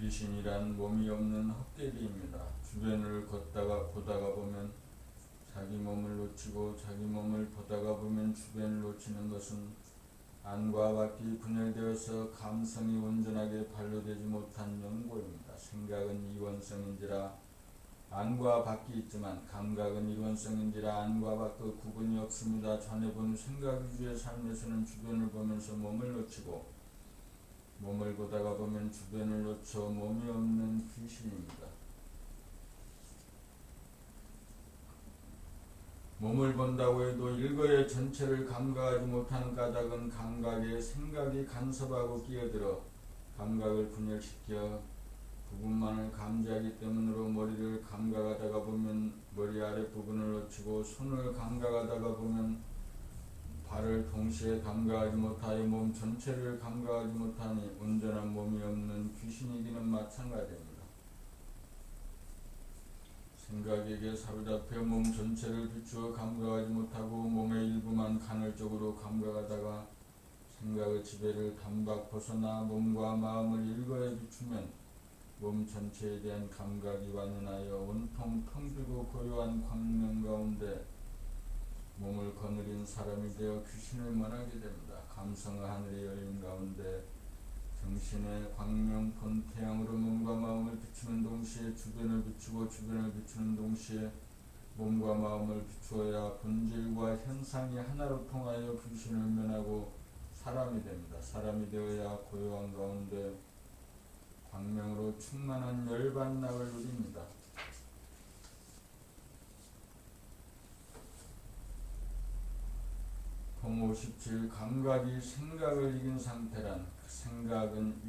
귀신이란 몸이 없는 헛개비입니다. 주변을 보다가 보면 자기 몸을 놓치고 자기 몸을 보다가 보면 주변을 놓치는 것은 안과 밖이 분열되어서 감성이 온전하게 반로되지 못한 연고입니다. 생각은 이원성인지라 안과 밖이 있지만 감각은 일원성인지라 안과 밖의 구분이 없습니다. 전에 본 생각 위주의 삶에서는 주변을 보면서 몸을 놓치고 몸을 보다가 보면 주변을 놓쳐 몸이 없는 귀신입니다. 몸을 본다고 해도 일거의 전체를 감각하지 못하는 까닭은 감각에 생각이 간섭하고 끼어들어 감각을 분열시켜 부분만을 감지하기 때문으로 머리를 감각하다가 보면 머리 아랫부분을 놓치고 손을 감각하다가 보면 발을 동시에 감각하지 못하여 몸 전체를 감각하지 못하니 온전한 몸이 없는 귀신이기는 마찬가지입니다. 생각에게 사로잡혀 몸 전체를 비추어 감각하지 못하고 몸의 일부만 간헐적으로 감각하다가 생각의 지배를 단박 벗어나 몸과 마음을 일거에 비추면 몸 전체에 대한 감각이 완연하여 온통 텅 비고 고요한 광명 가운데 몸을 거느린 사람이 되어 귀신을 면하게 됩니다. 감성의 하늘이 열린 가운데 정신의 광명 본태양으로 몸과 마음을 비추는 동시에 주변을 비추고 주변을 비추는 동시에 몸과 마음을 비추어야 본질과 현상이 하나로 통하여 귀신을 면하고 사람이 됩니다. 사람이 되어야 고요한 가운데 광명으로 충만한 열반락을 누립니다. 동 57. 감각이 생각을 이긴 상태란 생각은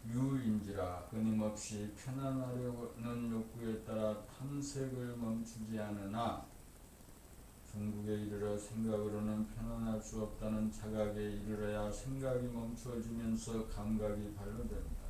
유인지라 끊임없이 편안하려는 욕구에 따라 탐색을 멈추지 않으나 종국에 이르러 생각으로는 편안할 수 없다는 자각에 이르러야 생각이 멈추어지면서 감각이 발로됩니다.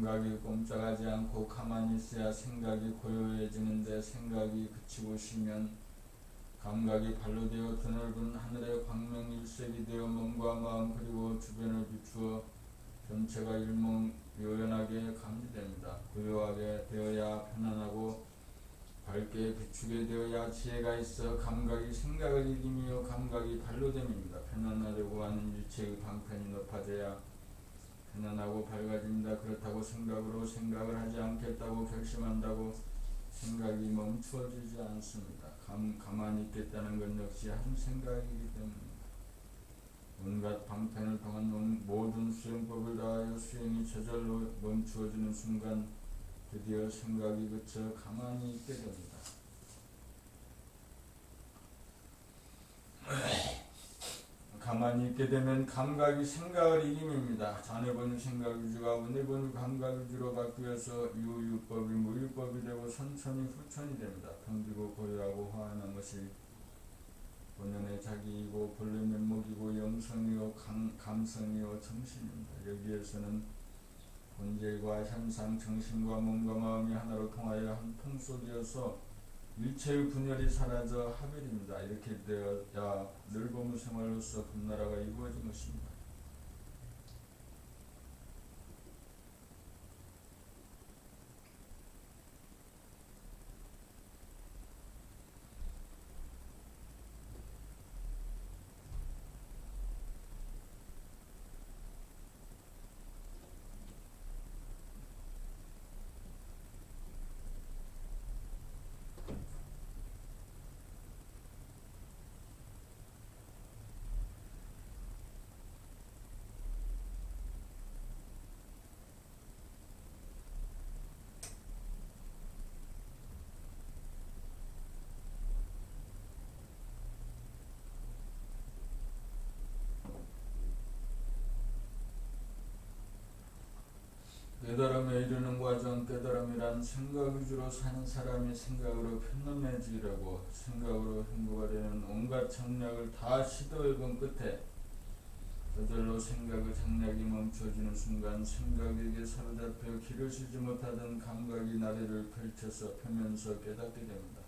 생각이 꼼짝하지 않고 가만히 있어야 생각이 고요해지는데 생각이 그치고 쉬면 감각이 발로되어 드넓은 하늘의 광명 일색이 되어 몸과 마음 그리고 주변을 비추어 전체가 일목요연하게 감지됩니다. 고요하게 되어야 편안하고 밝게 비추게 되어야 지혜가 있어 감각이 생각을 이기며 감각이 발로됨입니다. 편안하려고 하는 일체의 방편이 높아져야 편안하고 밝아집니다. 그렇다고 생각으로 생각을 하지 않겠다고 결심한다고 생각이 멈추어지지 않습니다. 가만히 있겠다는 것 역시 한 생각이기 때문입니다. 온갖 방편을 통한 모든 수행법을 다하여 수행이 저절로 멈추어지는 순간 드디어 생각이 그쳐 가만히 있게 됩니다. 가만히 있게 되면 감각이 생각을 이김입니다. 전해본 생각위주가 오늘본 감각위주로 바뀌어서 유유법이 무유법이 되고 선천이 후천이 됩니다. 텅비고 고요하고 화한한 것이 본연의 자기이고 본래 면목이고 영성이요 감성이요 정신입니다. 여기에서는 본질과 현상, 정신과 몸과 마음이 하나로 통하여 한 통속이어서 일체의 분열이 사라져 합일입니다. 이렇게 되어야 늘봄의 생활로서 금나라가 이루어진 것입니다. 깨달음에 이르는 과정, 깨달음이란 생각 위주로 사는 사람이 생각으로 편안해지려고 생각으로 행복하려는 온갖 정략을 다 시도해본 끝에 저절로 생각의 장략이 멈춰지는 순간 생각에게 사로잡혀 길을 쉬지 못하던 감각이 나래를 펼쳐서 펴면서 깨닫게 됩니다.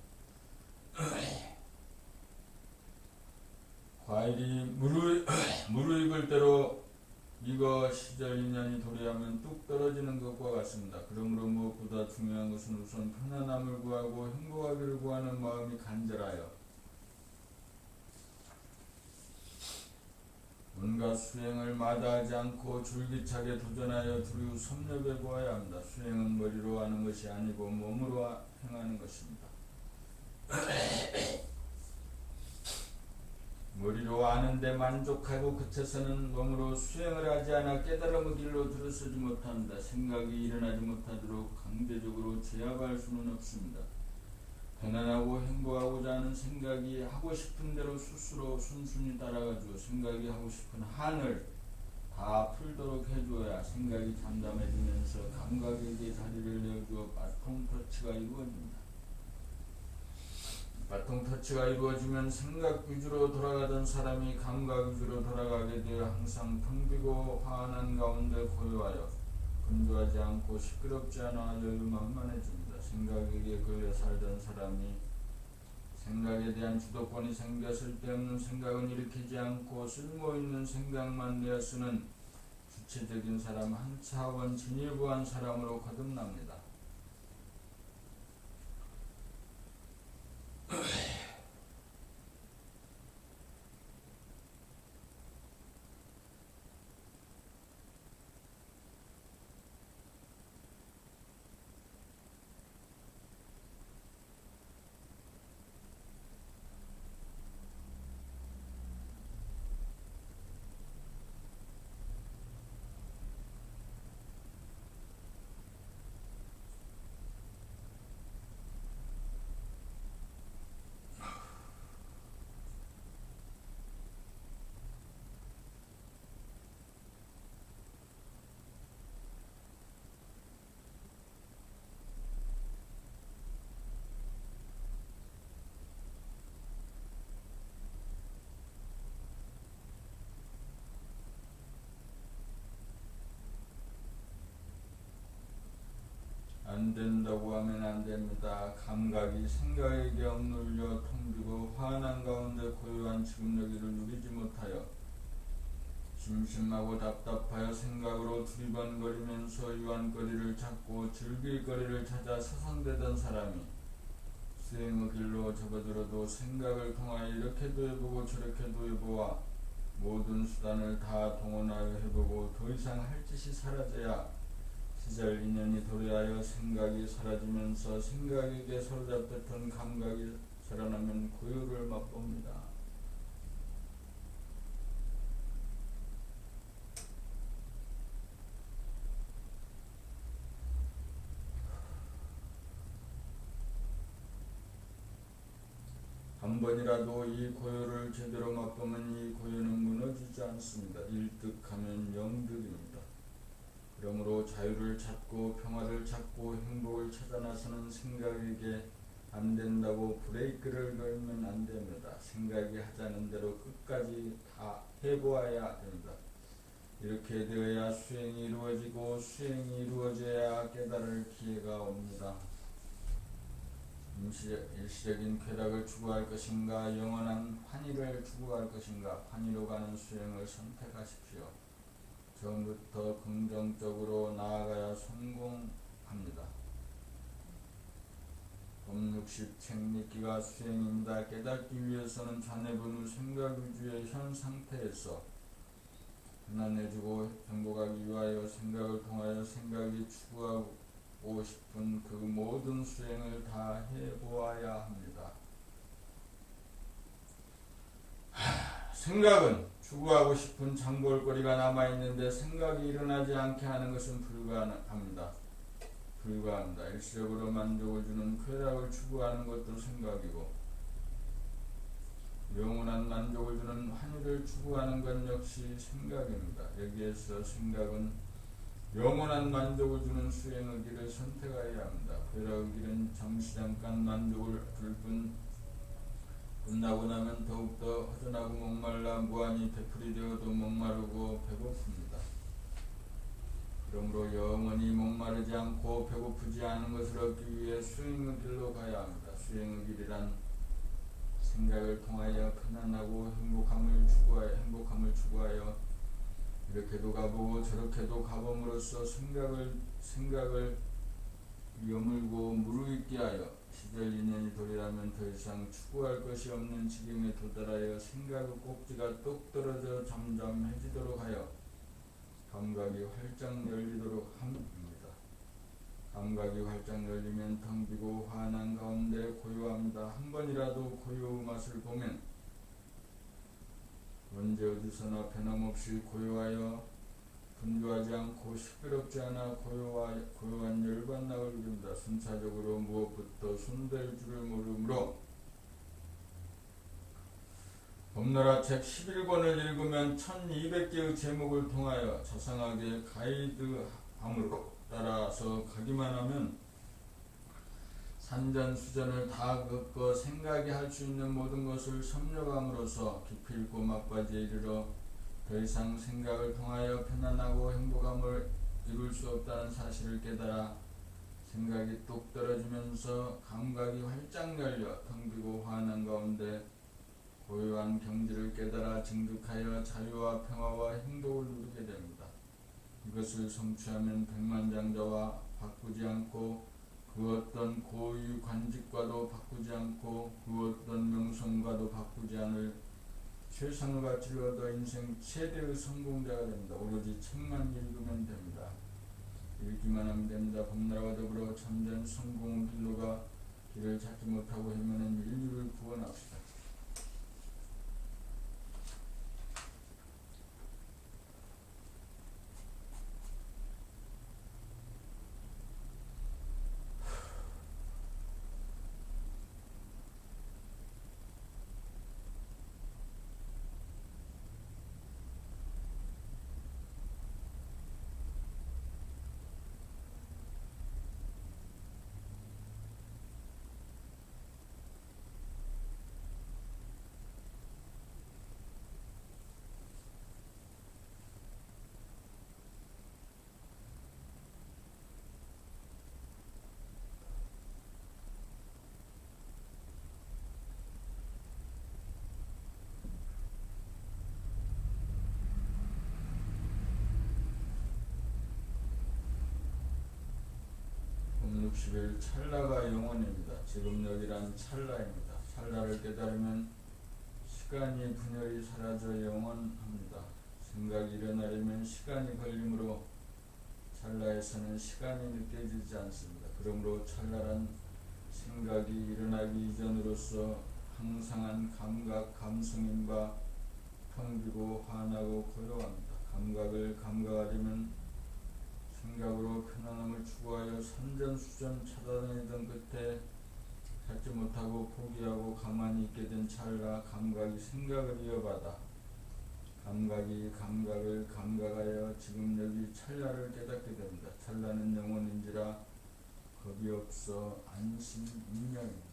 과일이 무르익을 대로 이거 시절 인연이 도래하면 뚝 떨어지는 것과 같습니다. 그러므로 무엇보다 중요한 것은 우선 편안함을 구하고 행복하기를 구하는 마음이 간절하여 온갖 수행을 마다하지 않고 줄기차게 도전하여 두루 섭렵해 보아야 합니다. 수행은 머리로 하는 것이 아니고 몸으로 행하는 것입니다. 머리로 아는데 만족하고 그쳐서는 몸으로 수행을 하지 않아 깨달음의 길로 들어서지 못합니다. 생각이 일어나지 못하도록 강제적으로 제압할 수는 없습니다. 편안하고 행복하고자 하는 생각이 하고 싶은 대로 스스로 순순히 따라가지고 생각이 하고 싶은 한을 다 풀도록 해줘야 생각이 잠잠해지면서 감각에게 자리를 내어주어 바통 터치가 이루어집니다. 바통 터치가 이루어지면 생각 위주로 돌아가던 사람이 감각 위주로 돌아가게 되어 항상 텅 비고 환한 가운데 고요하여 건조하지 않고 시끄럽지 않아 여유만만해집니다. 생각에게 걸려 살던 사람이 생각에 대한 주도권이 생겼을 때 없는 생각은 일으키지 않고 쓸모있는 생각만 내어 쓰는 주체적인 사람, 한 차원 진일보한 사람으로 거듭납니다. 안 된다고 하면 안 됩니다. 감각이 생각에게 억눌려 텅 비고 환한 가운데 고요한 지금 여기를 누리지 못하여 심심하고 답답하여 생각으로 두리번거리면서 유한거리를 찾고 즐길거리를 찾아 서성대던 사람이 수행의 길로 접어들어도 생각을 통하여 이렇게도 해보고 저렇게도 해보아 모든 수단을 다 동원하여 해보고 더 이상 할 짓이 사라져야 시절 인연이 도래하여 생각이 사라지면서 생각에게 사로잡혔던 감각이 살아나면 고요를 맛봅니다. 한 번이라도 이 고요를 제대로 맛보면 이 고요는 무너지지 않습니다. 일득하면 영득입니다. 그러므로 자유를 찾고 평화를 찾고 행복을 찾아 나서는 생각에게 안 된다고 브레이크를 걸면 안 됩니다. 생각이 하자는 대로 끝까지 다 해보아야 됩니다. 이렇게 되어야 수행이 이루어지고 수행이 이루어져야 깨달을 기회가 옵니다. 일시적인 쾌락을 추구할 것인가 영원한 환희를 추구할 것인가 환희로 가는 수행을 선택하십시오. 처음부터 긍정적으로 나아가야 성공합니다. 봄60 책 읽기가 수행입니다. 깨닫기 위해서는 자네분의 생각 위주의 현 상태에서 편안해지고 행복하기 위하여 생각을 통하여 생각이 추구하고 싶은 그 모든 수행을 다 해보아야 합니다. 생각은 추구하고 싶은 장볼거리가 남아있는데 생각이 일어나지 않게 하는 것은 불가합니다. 일시적으로 만족을 주는 쾌락을 추구하는 것도 생각이고 영원한 만족을 주는 환희를 추구하는 것 역시 생각입니다. 여기에서 생각은 영원한 만족을 주는 수행의 길을 선택해야 합니다. 쾌락의 길은 잠시 잠깐 만족을 줄 뿐 끝나고 나면 더욱더 허전하고 목말라 무한히 되풀이되어도 목마르고 배고픕니다. 그러므로 영원히 목마르지 않고 배고프지 않은 것을 얻기 위해 수행의 길로 가야 합니다. 수행의 길이란 생각을 통하여 편안하고 행복함을 추구하여 이렇게도 가보고 저렇게도 가봄으로써 생각을 여물고 무르익게 하여 시절 인연이 도리라면 더 이상 추구할 것이 없는 지경에 도달하여 생각의 꼭지가 똑 떨어져 잠잠해지도록 하여 감각이 활짝 열리도록 합니다. 감각이 활짝 열리면 텅 비고 환한 가운데 고요합니다. 한 번이라도 고요의 맛을 보면 언제 어디서나 변함없이 고요하여 분주하지 않고 시끄럽지 않아 고요한 열반락을 이룬다. 순차적으로 무엇부터 손댈 줄을 모르므로 봄나라 책 11권을 읽으면 1200개의 제목을 통하여 자상하게 가이드함으로 따라서 가기만 하면 산전수전을 다 겪어 생각이 할 수 있는 모든 것을 섭렵함으로써 깊이 있고 막바지에 이르러 더 이상 생각을 통하여 편안하고 행복함을 이룰 수 없다는 사실을 깨달아 생각이 뚝 떨어지면서 감각이 활짝 열려 텅 비고 환한 가운데 고요한 경지를 깨달아 증득하여 자유와 평화와 행복을 누리게 됩니다. 이것을 성취하면 백만장자와 바꾸지 않고 그 어떤 고위 관직과도 바꾸지 않고 그 어떤 명성과도 바꾸지 않을 최상의 가치를 얻어 인생 최대의 성공자가 됩니다. 오로지 책만 읽으면 됩니다. 읽기만 하면 됩니다. 봄나라와 더불어 참된 성공의 길로가 길을 찾지 못하고 헤매는 인류를 구원합시다. 봄 60일 찰나가 영원입니다. 지금 여기란 찰나입니다. 찰나를 깨달으면 시간이 분열이 사라져 영원합니다. 생각이 일어나려면 시간이 걸리므로 찰나에서는 시간이 느껴지지 않습니다. 그러므로 찰나란 생각이 일어나기 이전으로서 항상한 감각, 감성인 바 텅 비고 환하고 고요합니다. 감각을 감각하려면 생각으로 편안함을 추구하여 산전수전 찾아다니던 끝에 찾지 못하고 포기하고 가만히 있게 된 찰나 감각이 생각을 이어받아 감각이 감각을 감각하여 지금 여기 찰나를 깨닫게 됩니다. 찰나는 영원인지라 겁이 없어 안심인명입니다.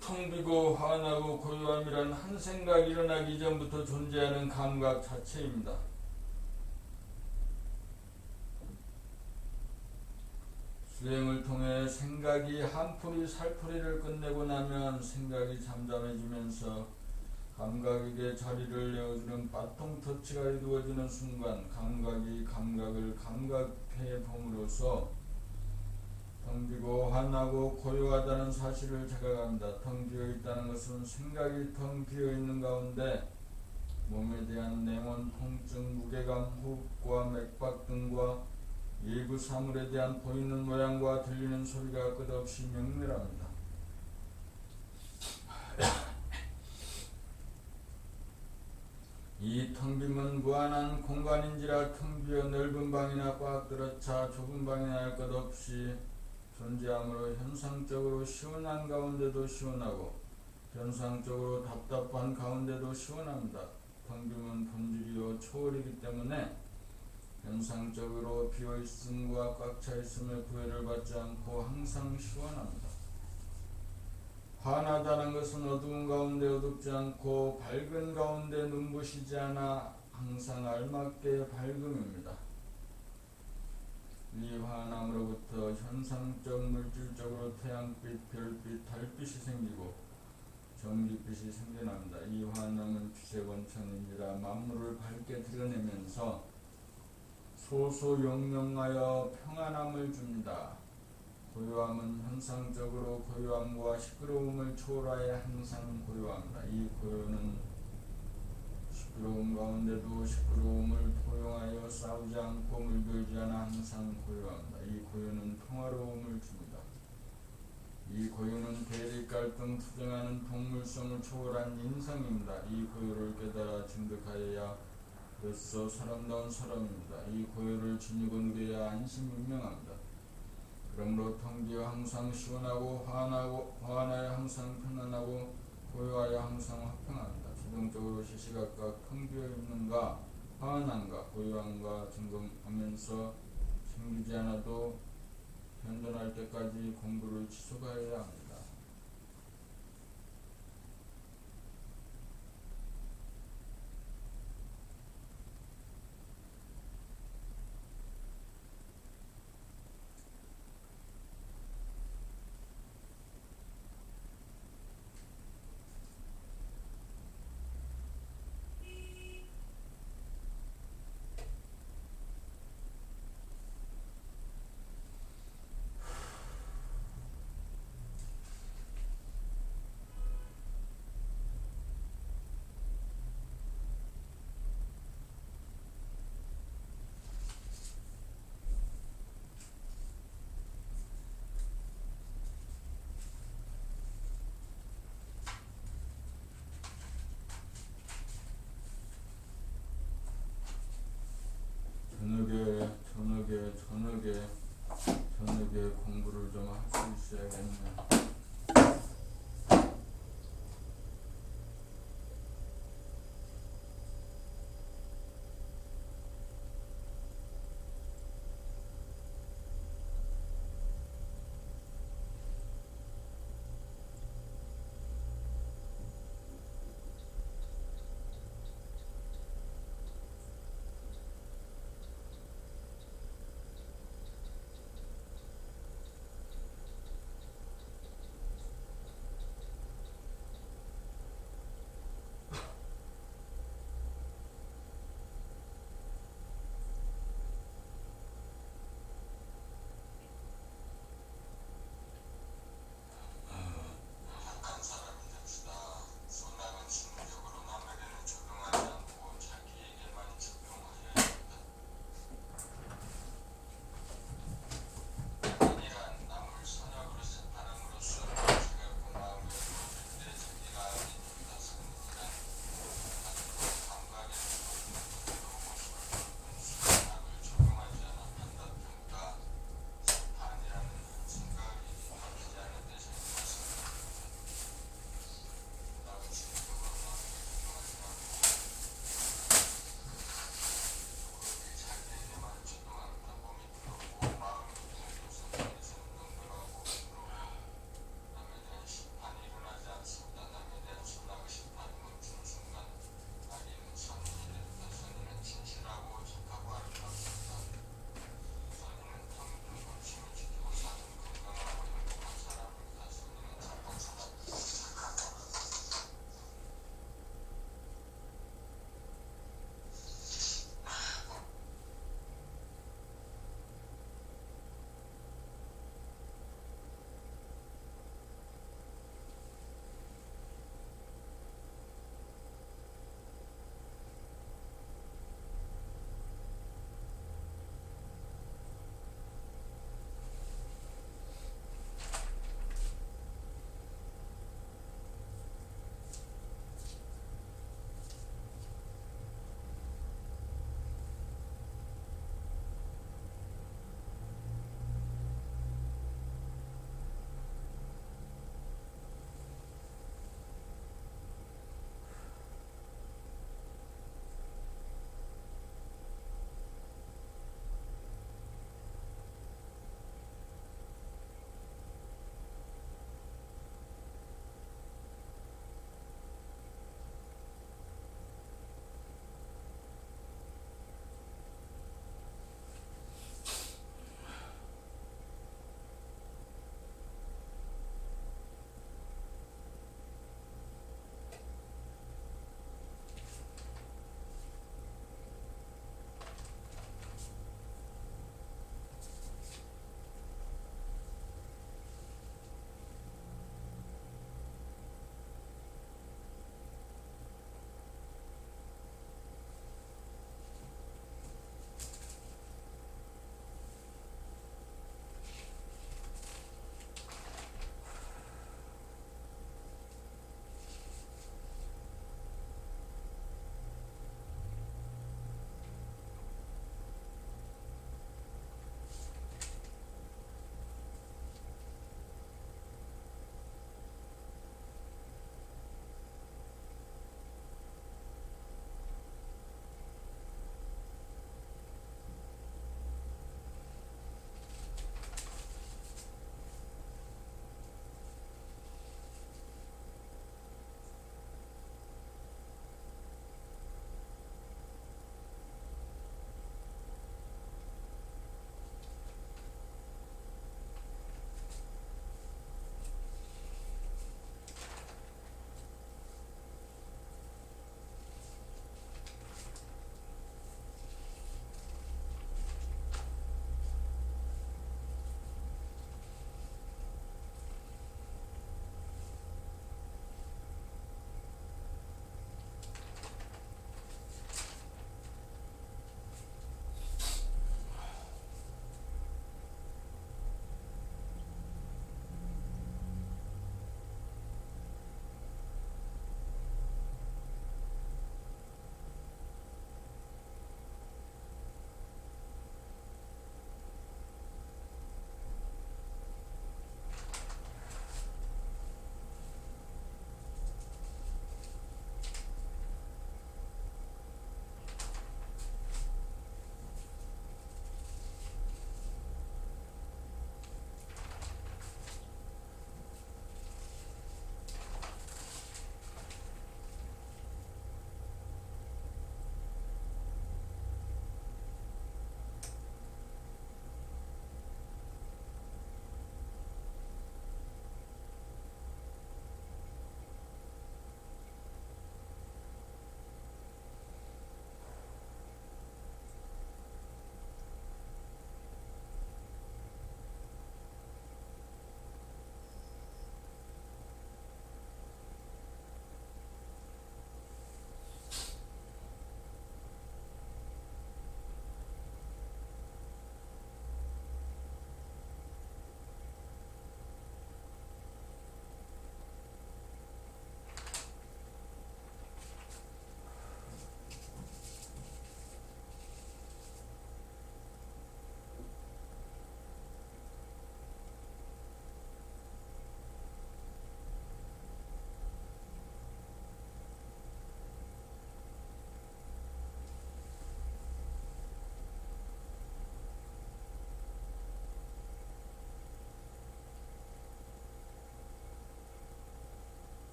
텅 비고 환하고 고요함이란 한 생각이 일어나기 이전부터 존재하는 감각 자체입니다. 수행을 통해 생각이 한풀이 살풀이를 끝내고 나면 생각이 잠잠해지면서 감각에게 자리를 내어주는 바통 터치가 이루어지는 순간 감각이 감각을 감각해 봄으로써 텅 비고 환하고 고요하다는 사실을 자각합니다. 텅 비어 있다는 것은 생각이 텅 비어 있는 가운데 몸에 대한 냉온, 통증, 무게감, 호흡과 맥박 등과 일부 사물에 대한 보이는 모양과 들리는 소리가 끝없이 맹렬합니다. 이 텅 빔은 무한한 공간인지라 텅 비어 넓은 방이나 꽉 들어차 좁은 방이나 할 것 없이 존재함으로 현상적으로 시원한 가운데도 시원하고 현상적으로 답답한 가운데도 시원합니다. 텅 빔은 본질이요 초월이기 때문에 현상적으로 비어있음과 꽉 차있음에 구애를 받지 않고 항상 시원합니다. 환하다는 것은 어두운 가운데 어둡지 않고 밝은 가운데 눈부시지 않아 항상 알맞게 밝음입니다. 이 환함으로부터 현상적 물질적으로 태양빛, 별빛, 달빛이 생기고 전기빛이 생겨납니다. 이 환함은 빛의 원천인지라 만물을 밝게 드러내면서 소소영영하여 평안함을 줍니다. 고요함은 현상적으로 고요함과 시끄러움을 초월하여 항상 고요합니다. 이 고요는 시끄러움 가운데도 시끄러움을 포용하여 싸우지 않고 물들지 않아 항상 고요합니다. 이 고요는 평화로움을 줍니다. 이 고요는 대립 갈등 투쟁하는 동물성을 초월한 인성입니다. 이 고요를 깨달아 증득하여야 벌써 사람다운 사람입니다. 이 고요를 지니고 누려야 안심분명합니다. 그러므로 텅 비어 항상 시원하고 화나여 항상 편안하고 고요하여 항상 화평합니다. 최종적으로 시시각각 텅 비어 있는가 화난가 고요함과 점검하면서 생기지 않아도 현존할 때까지 공부를 지속하여야 합니다.